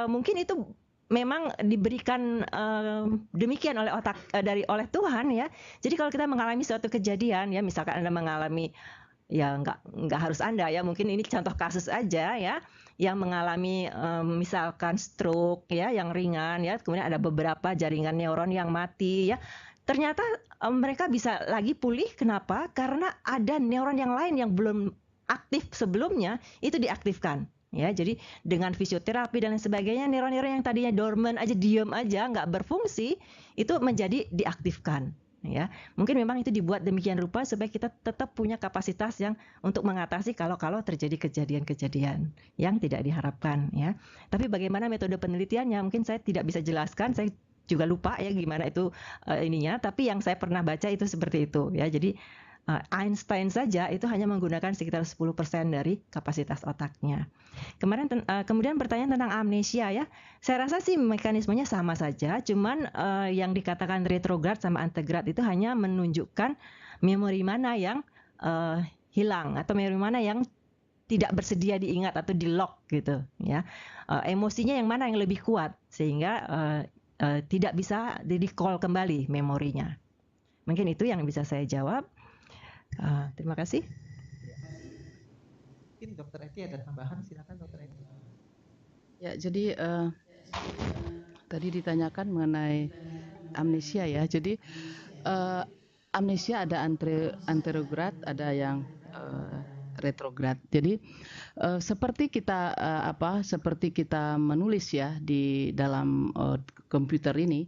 mungkin itu memang diberikan demikian oleh oleh Tuhan, ya. Jadi kalau kita mengalami suatu kejadian, ya, misalkan Anda mengalami, ya, nggak harus Anda, ya, mungkin ini contoh kasus aja, ya, yang mengalami misalkan stroke, ya, yang ringan, ya, kemudian ada beberapa jaringan neuron yang mati, ya. Ternyata mereka bisa lagi pulih. Kenapa? Karena ada neuron yang lain yang belum aktif sebelumnya itu diaktifkan. Ya, jadi dengan fisioterapi dan lain sebagainya, neuron-neuron yang tadinya dormant aja, diam aja, nggak berfungsi, itu menjadi diaktifkan. Ya, mungkin memang itu dibuat demikian rupa supaya kita tetap punya kapasitas yang untuk mengatasi kalau terjadi kejadian-kejadian yang tidak diharapkan, ya. Tapi bagaimana metode penelitiannya, mungkin saya tidak bisa jelaskan, saya juga lupa, ya, gimana itu ininya. Tapi yang saya pernah baca itu seperti itu, ya. Jadi Einstein saja itu hanya menggunakan sekitar 10% dari kapasitas otaknya. Kemudian pertanyaan tentang amnesia, ya. Saya rasa sih mekanismenya sama saja, cuman yang dikatakan retrograd sama antegrad itu hanya menunjukkan memori mana yang hilang atau memori mana yang tidak bersedia diingat atau di lock gitu, ya. Emosinya yang mana yang lebih kuat sehingga tidak bisa di-recall kembali memorinya. Mungkin itu yang bisa saya jawab. Terima kasih. Mungkin Dokter Eti ada tambahan, silakan Dokter Eti. Ya, jadi tadi ditanyakan mengenai amnesia, ya. Jadi amnesia ada anterograd, ada yang retrograd. Jadi seperti kita seperti kita menulis, ya, di dalam komputer ini.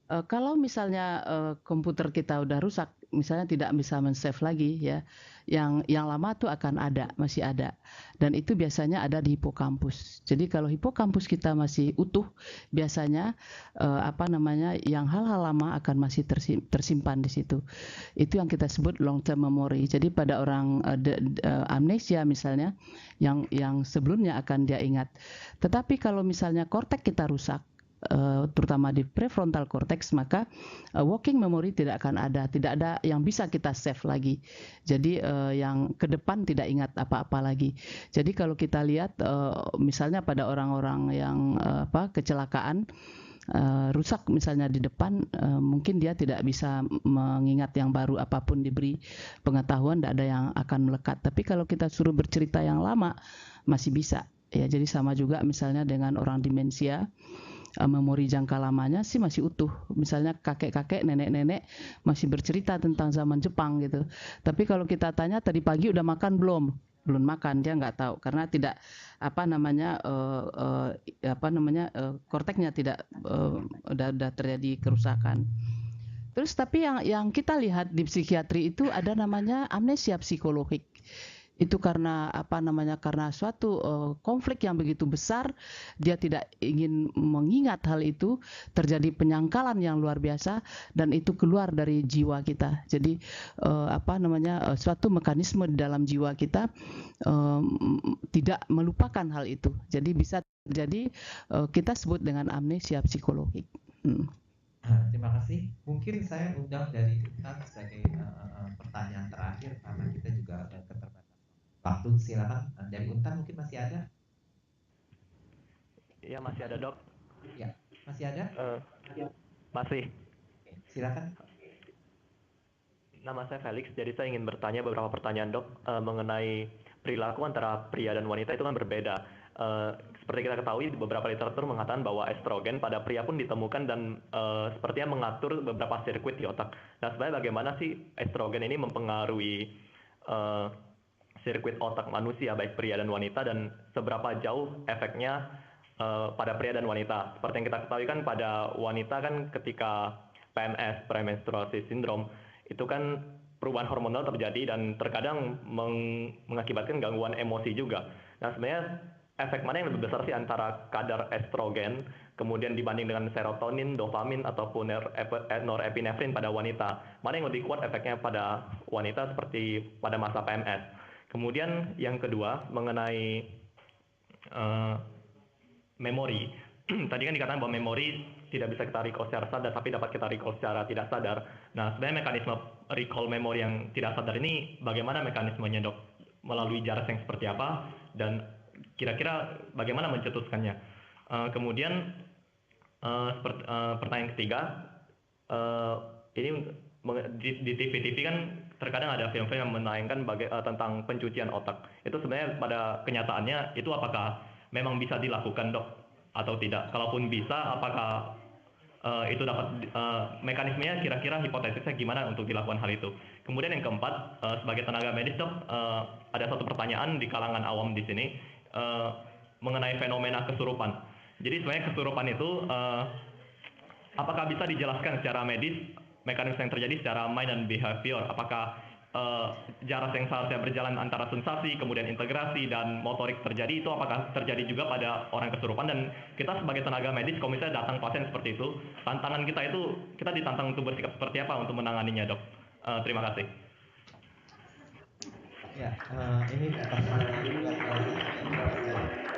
Kalau misalnya komputer kita udah rusak, misalnya tidak bisa men-save lagi, ya, yang lama tuh akan masih ada, dan itu biasanya ada di hipokampus. Jadi kalau hipokampus kita masih utuh, biasanya yang hal-hal lama akan masih tersimpan di situ. Itu yang kita sebut long term memory. Jadi pada orang amnesia misalnya, yang sebelumnya akan dia ingat. Tetapi kalau misalnya korteks kita rusak, terutama di prefrontal cortex, maka working memory tidak akan ada, tidak ada yang bisa kita save lagi. Jadi yang ke depan tidak ingat apa-apa lagi. Jadi kalau kita lihat misalnya pada orang-orang yang kecelakaan, rusak misalnya di depan, mungkin dia tidak bisa mengingat yang baru, apapun diberi pengetahuan tidak ada yang akan melekat. Tapi kalau kita suruh bercerita yang lama masih bisa, ya. Jadi sama juga misalnya dengan orang demensia, memori jangka lamanya sih masih utuh. Misalnya kakek-kakek, nenek-nenek masih bercerita tentang zaman Jepang gitu. Tapi kalau kita tanya tadi pagi udah makan belum? Belum makan, dia nggak tahu karena tidak korteknya tidak udah terjadi kerusakan. Terus tapi yang kita lihat di psikiatri itu ada namanya amnesia psikologik. Itu karena karena suatu konflik yang begitu besar, dia tidak ingin mengingat hal itu, terjadi penyangkalan yang luar biasa, dan itu keluar dari jiwa kita. Jadi suatu mekanisme di dalam jiwa kita tidak melupakan hal itu. Jadi bisa terjadi, kita sebut dengan amnesia psikologik. Terima kasih. Mungkin saya undang dari Untan sebagai pertanyaan terakhir karena kita juga ada keterbatasan waktu. Silakan dari Untan, mungkin masih ada. Iya, masih ada, Dok. Ya, masih ada? Masih. Silakan. Nama saya Felix, jadi saya ingin bertanya beberapa pertanyaan, Dok, mengenai perilaku antara pria dan wanita itu kan berbeda. Seperti kita ketahui, beberapa literatur mengatakan bahwa estrogen pada pria pun ditemukan dan sepertinya mengatur beberapa sirkuit di otak. Nah, sebenarnya bagaimana sih estrogen ini mempengaruhi sirkuit otak manusia, baik pria dan wanita, dan seberapa jauh efeknya pada pria dan wanita? Seperti yang kita ketahui kan pada wanita kan ketika PMS, premenstrual syndrome, itu kan perubahan hormonal terjadi dan terkadang mengakibatkan gangguan emosi juga. Nah, sebenarnya efek mana yang lebih besar sih antara kadar estrogen kemudian dibanding dengan serotonin, dopamin ataupun norepinefrin pada wanita? Mana yang lebih kuat efeknya pada wanita seperti pada masa PMS? Kemudian yang kedua mengenai memori. Tadi kan dikatakan bahwa memori tidak bisa kita recall secara sadar, tapi dapat kita recall secara tidak sadar. Nah, sebenarnya mekanisme recall memori yang tidak sadar ini bagaimana mekanismenya, Dok? Melalui jarak yang seperti apa? Dan kira-kira bagaimana mencetuskannya? Kemudian pertanyaan ketiga, ini di TV-TV kan terkadang ada film-film yang menayangkan tentang pencucian otak. Itu sebenarnya pada kenyataannya itu apakah memang bisa dilakukan, Dok, atau tidak? Kalaupun bisa, apakah itu dapat mekanismenya, kira-kira hipotesisnya gimana untuk dilakukan hal itu? Kemudian yang keempat, sebagai tenaga medis, Dok, ada satu pertanyaan di kalangan awam di sini mengenai fenomena kesurupan. Jadi sebenarnya kesurupan itu apakah bisa dijelaskan secara medis mekanisme yang terjadi secara mind and behavior? Apakah jarak yang seharusnya berjalan antara sensasi, kemudian integrasi dan motorik terjadi, itu apakah terjadi juga pada orang kesurupan? Dan kita sebagai tenaga medis, kalau misalnya datang pasien seperti itu, tantangan kita itu, kita ditantang untuk bersikap seperti apa untuk menanganinya, Dok? Terima kasih. Ya, ini atas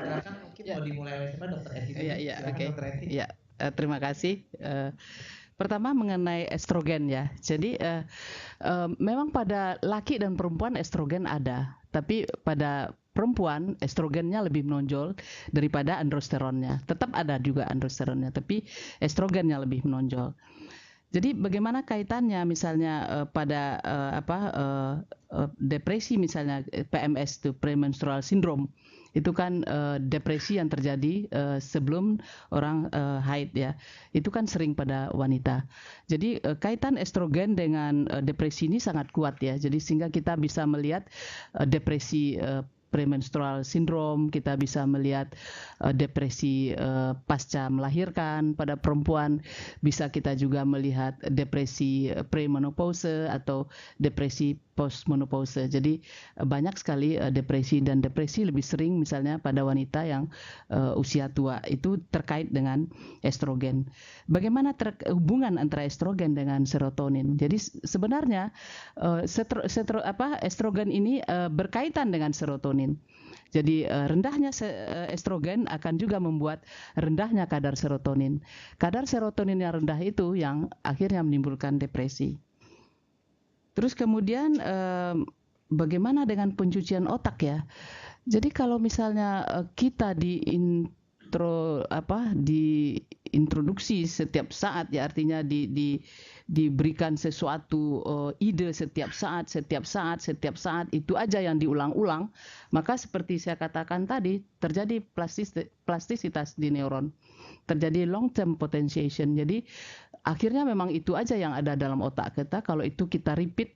silakan, mungkin mau dimulai oleh siapa, Dr. Eti? Iya, oke. Dr. Eti. Ya, terima kasih. Pertama mengenai estrogen ya. Jadi memang pada laki dan perempuan estrogen ada, tapi pada perempuan estrogennya lebih menonjol daripada androsteronnya. Tetap ada juga androsteronnya, tapi estrogennya lebih menonjol. Jadi bagaimana kaitannya misalnya pada depresi, misalnya PMS itu premenstrual syndrome, itu kan depresi yang terjadi sebelum orang haid ya, itu kan sering pada wanita. Jadi kaitan estrogen dengan depresi ini sangat kuat ya, jadi sehingga kita bisa melihat depresi premenstrual syndrome, kita bisa melihat depresi pasca melahirkan pada perempuan, bisa kita juga melihat depresi premenopause atau depresi postmenopause. Jadi banyak sekali depresi, dan depresi lebih sering misalnya pada wanita yang usia tua, itu terkait dengan estrogen. Bagaimana hubungan antara estrogen dengan serotonin? Jadi sebenarnya estrogen ini berkaitan dengan serotonin. Jadi rendahnya estrogen akan juga membuat rendahnya kadar serotonin. Kadar serotonin yang rendah itu yang akhirnya menimbulkan depresi. Terus kemudian bagaimana dengan pencucian otak ya? Jadi kalau misalnya kita diintroduksi setiap saat ya, artinya diberikan sesuatu ide setiap saat itu aja yang diulang-ulang, maka seperti saya katakan tadi, terjadi plastisitas di neuron, terjadi long term potentiation. Jadi akhirnya memang itu aja yang ada dalam otak kita. Kalau itu kita repeat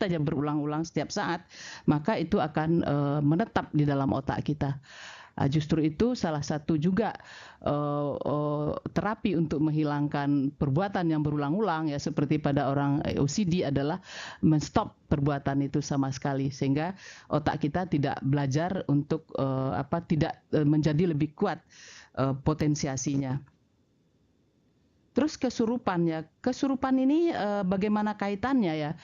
aja berulang-ulang setiap saat, maka itu akan menetap di dalam otak kita. Justru itu salah satu juga terapi untuk menghilangkan perbuatan yang berulang-ulang ya, seperti pada orang OCD, adalah menstop perbuatan itu sama sekali, sehingga otak kita tidak belajar untuk tidak menjadi lebih kuat potensiasinya. Terus kesurupan ya, kesurupan ini bagaimana kaitannya ya?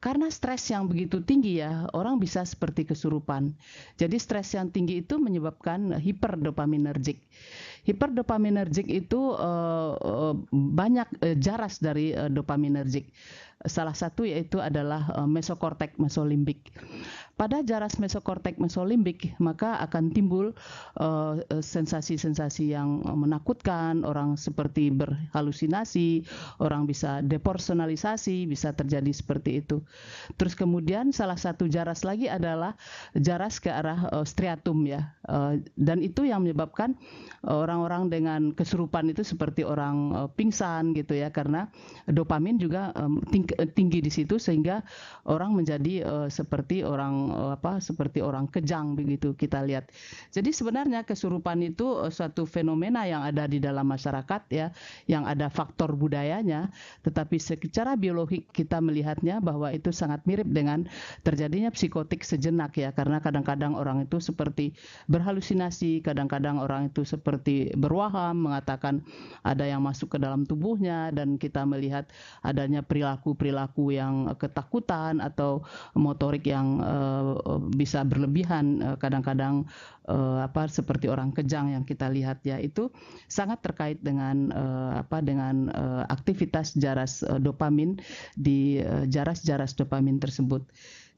Karena stres yang begitu tinggi ya, orang bisa seperti kesurupan. Jadi stres yang tinggi itu menyebabkan hiperdopaminergic. Hiperdopaminergic itu banyak jaras dari dopaminergic. Salah satu yaitu adalah mesokortek mesolimbik. Pada jaras mesokortek mesolimbik maka akan timbul sensasi-sensasi yang menakutkan, orang seperti berhalusinasi, orang bisa depersonalisasi, bisa terjadi seperti itu. Terus kemudian salah satu jaras lagi adalah jaras ke arah striatum ya, dan itu yang menyebabkan orang-orang dengan kesurupan itu seperti orang pingsan gitu ya, karena dopamin juga tinggi di situ sehingga orang menjadi seperti orang seperti orang kejang begitu kita lihat. Jadi sebenarnya kesurupan itu suatu fenomena yang ada di dalam masyarakat ya, yang ada faktor budayanya, tetapi secara biologik kita melihatnya bahwa itu sangat mirip dengan terjadinya psikotik sejenak ya, karena kadang-kadang orang itu seperti berhalusinasi, kadang-kadang orang itu seperti berwaham, mengatakan ada yang masuk ke dalam tubuhnya, dan kita melihat adanya perilaku-perilaku yang ketakutan atau motorik yang bisa berlebihan, kadang-kadang seperti orang kejang yang kita lihat ya. Itu sangat terkait dengan aktivitas jaras dopamin di jaras-jaras dopamin tersebut.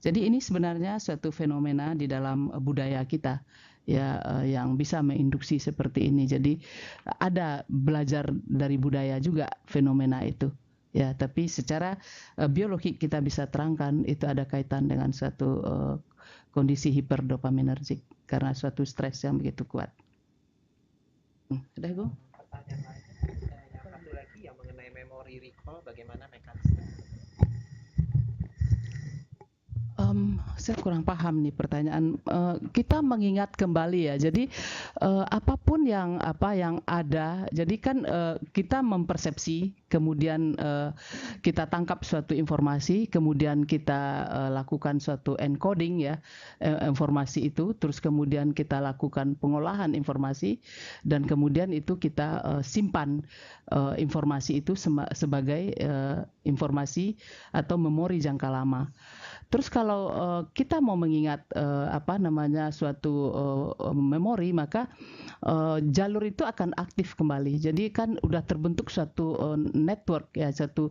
Jadi ini sebenarnya suatu fenomena di dalam budaya kita ya, yang bisa menginduksi seperti ini. Jadi ada belajar dari budaya juga fenomena itu. Ya, tapi secara biologi kita bisa terangkan itu ada kaitan dengan suatu kondisi hiperdopaminergik karena suatu stres yang begitu kuat. Ada Go? Pertanyaan lain yang satu lagi yang mengenai memory recall, bagaimana mekanisme? Saya kurang paham nih pertanyaan. Kita mengingat kembali ya. Jadi apapun yang ada. Jadi kan kita mempersepsi, kemudian kita tangkap suatu informasi, kemudian kita lakukan suatu encoding ya informasi itu, terus kemudian kita lakukan pengolahan informasi, dan kemudian itu kita simpan informasi itu sebagai informasi atau memori jangka lama. Terus kalau kita mau mengingat suatu memori, maka jalur itu akan aktif kembali. Jadi kan udah terbentuk suatu network ya, satu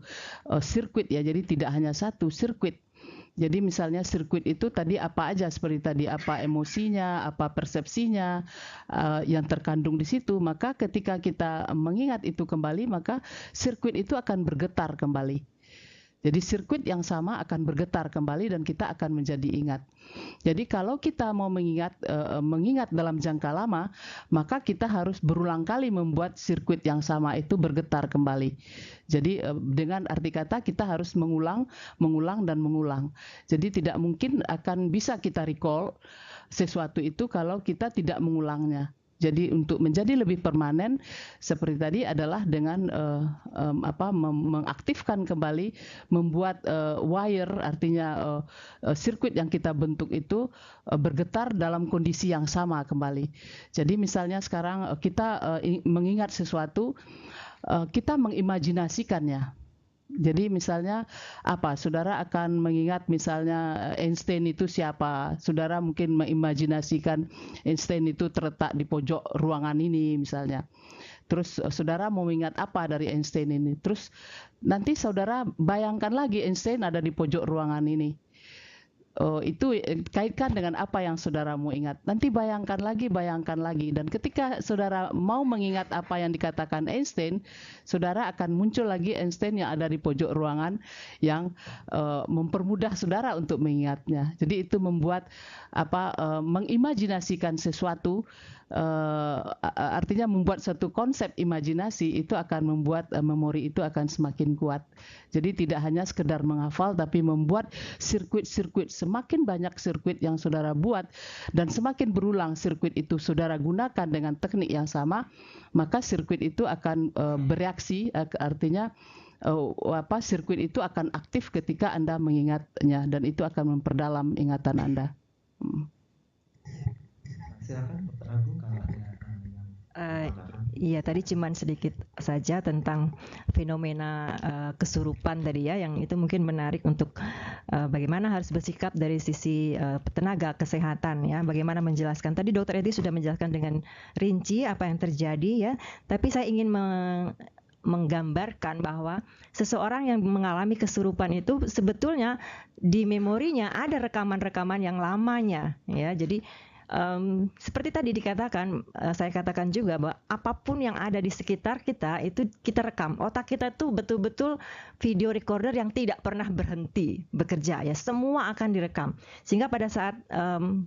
sirkuit ya. Jadi tidak hanya satu sirkuit. Jadi misalnya sirkuit itu tadi apa aja, seperti tadi apa emosinya, apa persepsinya yang terkandung di situ. Maka ketika kita mengingat itu kembali, maka sirkuit itu akan bergetar kembali. Jadi sirkuit yang sama akan bergetar kembali dan kita akan menjadi ingat. Jadi kalau kita mau mengingat dalam jangka lama, maka kita harus berulang kali membuat sirkuit yang sama itu bergetar kembali. Jadi dengan arti kata kita harus mengulang dan mengulang. Jadi tidak mungkin akan bisa kita recall sesuatu itu kalau kita tidak mengulangnya. Jadi untuk menjadi lebih permanen seperti tadi adalah dengan mengaktifkan kembali, membuat wire, artinya sirkuit yang kita bentuk itu bergetar dalam kondisi yang sama kembali. Jadi misalnya sekarang kita mengingat sesuatu, kita mengimajinasikannya. Jadi misalnya saudara akan mengingat misalnya Einstein itu siapa, saudara mungkin mengimajinasikan Einstein itu terletak di pojok ruangan ini misalnya. Terus saudara mau ingat apa dari Einstein ini, terus nanti saudara bayangkan lagi Einstein ada di pojok ruangan ini. Itu kaitkan dengan apa yang saudara mau ingat. Nanti bayangkan lagi. Dan ketika saudara mau mengingat apa yang dikatakan Einstein, saudara akan muncul lagi Einstein yang ada di pojok ruangan yang mempermudah saudara untuk mengingatnya. Jadi itu membuat mengimajinasikan sesuatu, artinya membuat satu konsep imajinasi itu akan membuat memori itu akan semakin kuat. Jadi tidak hanya sekedar menghafal, tapi membuat sirkuit-sirkuit, semakin banyak sirkuit yang saudara buat dan semakin berulang sirkuit itu saudara gunakan dengan teknik yang sama, maka sirkuit itu akan bereaksi, artinya sirkuit itu akan aktif ketika Anda mengingatnya dan itu akan memperdalam ingatan Anda. Silakan Dr. Agung kalau ada yang Iya, tadi cuman sedikit saja tentang fenomena kesurupan tadi ya, yang itu mungkin menarik untuk bagaimana harus bersikap dari sisi tenaga kesehatan ya, bagaimana menjelaskan. Tadi Dr. Edi sudah menjelaskan dengan rinci apa yang terjadi ya, tapi saya ingin menggambarkan bahwa seseorang yang mengalami kesurupan itu sebetulnya di memorinya ada rekaman-rekaman yang lamanya, ya. Jadi seperti tadi dikatakan, saya katakan juga bahwa apapun yang ada di sekitar kita itu kita rekam. Otak kita tuh betul-betul video recorder yang tidak pernah berhenti bekerja, ya. Semua akan direkam. Sehingga pada saat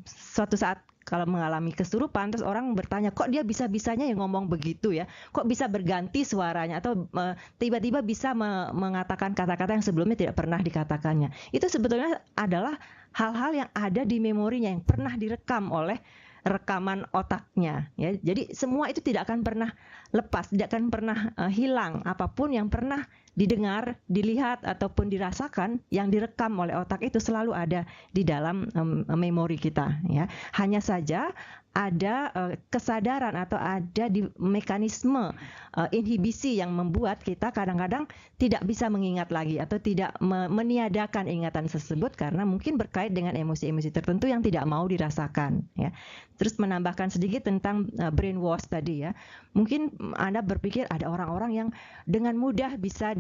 suatu saat kalau mengalami kesurupan, terus orang bertanya, kok dia bisa-bisanya yang ngomong begitu ya? Kok bisa berganti suaranya? Atau tiba-tiba bisa mengatakan kata-kata yang sebelumnya tidak pernah dikatakannya. Itu sebetulnya adalah hal-hal yang ada di memorinya, yang pernah direkam oleh rekaman otaknya, ya. Jadi semua itu tidak akan pernah lepas, tidak akan pernah hilang. Apapun yang pernah didengar, dilihat ataupun dirasakan yang direkam oleh otak itu selalu ada di dalam memori kita, ya. Hanya saja ada kesadaran atau ada di mekanisme inhibisi yang membuat kita kadang-kadang tidak bisa mengingat lagi atau tidak meniadakan ingatan tersebut karena mungkin berkait dengan emosi-emosi tertentu yang tidak mau dirasakan, ya. Terus menambahkan sedikit tentang brainwash tadi, ya. Mungkin Anda berpikir ada orang-orang yang dengan mudah bisa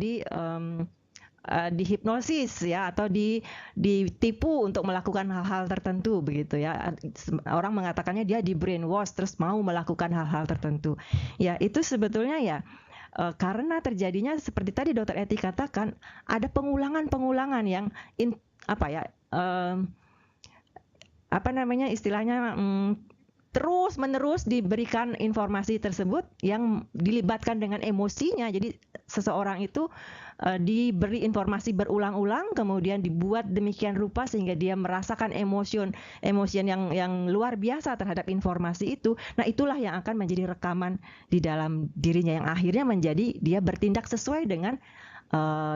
dihipnosis, ya, atau ditipu untuk melakukan hal-hal tertentu begitu, ya. Orang mengatakannya dia di brainwash terus mau melakukan hal-hal tertentu. Ya, itu sebetulnya ya karena terjadinya seperti tadi Dr. Eti katakan ada pengulangan-pengulangan yang istilahnya terus menerus diberikan informasi tersebut yang dilibatkan dengan emosinya. Jadi seseorang itu diberi informasi berulang-ulang, kemudian dibuat demikian rupa sehingga dia merasakan emosi yang luar biasa terhadap informasi itu. Nah, itulah yang akan menjadi rekaman di dalam dirinya yang akhirnya menjadi dia bertindak sesuai dengan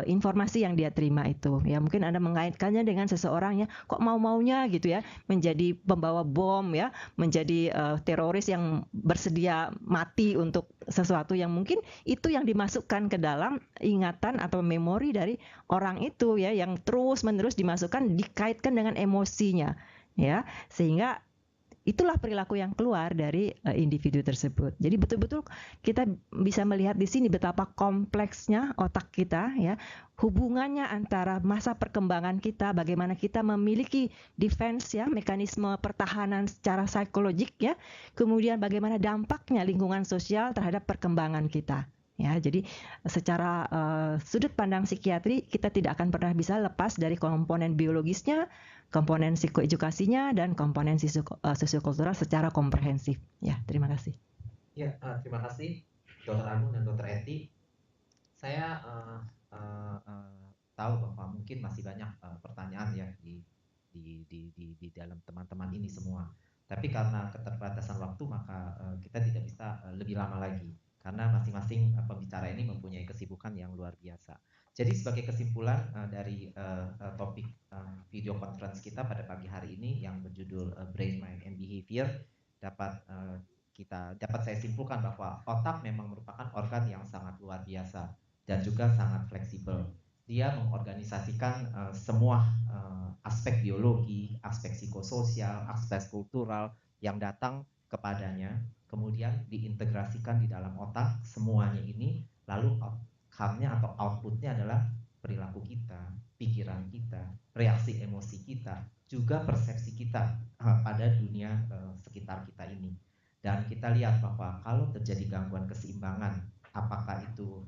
informasi yang dia terima itu, ya. Mungkin Anda mengaitkannya dengan seseorang ya kok mau-maunya gitu ya menjadi pembawa bom, ya, menjadi teroris yang bersedia mati untuk sesuatu yang mungkin itu yang dimasukkan ke dalam ingatan atau memori dari orang itu, ya, yang terus-menerus dimasukkan dikaitkan dengan emosinya, ya, sehingga itulah perilaku yang keluar dari individu tersebut. Jadi betul-betul kita bisa melihat di sini betapa kompleksnya otak kita, ya, hubungannya antara masa perkembangan kita, bagaimana kita memiliki defense, ya, mekanisme pertahanan secara psikologik, ya, kemudian bagaimana dampaknya lingkungan sosial terhadap perkembangan kita. Ya, jadi secara sudut pandang psikiatri kita tidak akan pernah bisa lepas dari komponen biologisnya, komponen psikoedukasinya, dan komponen sosiokultural secara komprehensif. Ya, terima kasih. Ya, terima kasih Dr. Agung dan Dr. Eti. Saya tahu bahwa mungkin masih banyak pertanyaan ya di dalam teman-teman ini semua. Tapi karena keterbatasan waktu maka kita tidak bisa lebih lama lagi. Karena masing-masing pembicara ini mempunyai kesibukan yang luar biasa. Jadi sebagai kesimpulan dari topik video conference kita pada pagi hari ini yang berjudul Brain, Mind, and Behavior, dapat saya simpulkan bahwa otak memang merupakan organ yang sangat luar biasa dan juga sangat fleksibel. Dia mengorganisasikan semua aspek biologi, aspek psikososial, aspek kultural yang datang kepadanya, kemudian diintegrasikan di dalam otak semuanya ini, lalu outcome-nya atau output-nya adalah perilaku kita, pikiran kita, reaksi emosi kita, juga persepsi kita pada dunia sekitar kita ini. Dan kita lihat bahwa kalau terjadi gangguan keseimbangan, apakah itu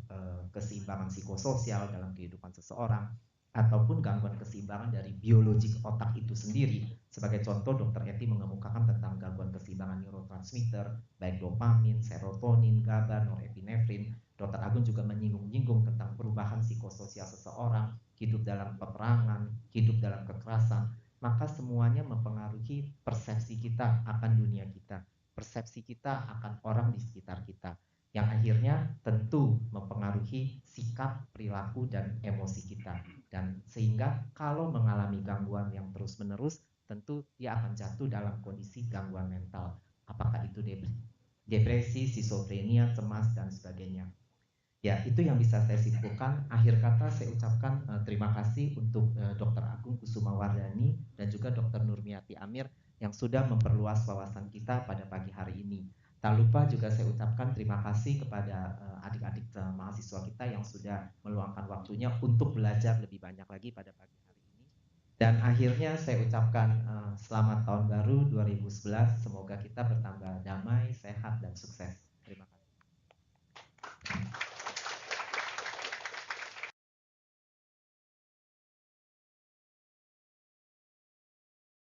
keseimbangan psikososial dalam kehidupan seseorang, ataupun gangguan keseimbangan dari biologik otak itu sendiri. Sebagai contoh, Dr. Eti mengemukakan tentang gangguan keseimbangan neurotransmitter, baik dopamin, serotonin, GABA, norepinefrin. Dr. Agung juga menyinggung-nyinggung tentang perubahan psikososial seseorang, hidup dalam peperangan, hidup dalam kekerasan. Maka semuanya mempengaruhi persepsi kita akan dunia kita, persepsi kita akan orang di sekitar kita, yang akhirnya tentu mempengaruhi sikap, perilaku, dan emosi kita. Dan sehingga kalau mengalami gangguan yang terus-menerus, tentu dia akan jatuh dalam kondisi gangguan mental. Apakah itu depresi, skizofrenia, cemas, dan sebagainya. Ya, itu yang bisa saya simpulkan. Akhir kata saya ucapkan terima kasih untuk Dr. Agung Kusumawardhani dan juga Dr. Nurmiati Amir yang sudah memperluas wawasan kita pada pagi hari ini. Tak lupa juga saya ucapkan terima kasih kepada adik-adik mahasiswa kita yang sudah meluangkan waktunya untuk belajar lebih banyak lagi pada pagi hari ini. Dan akhirnya saya ucapkan selamat tahun baru 2011, semoga kita bertambah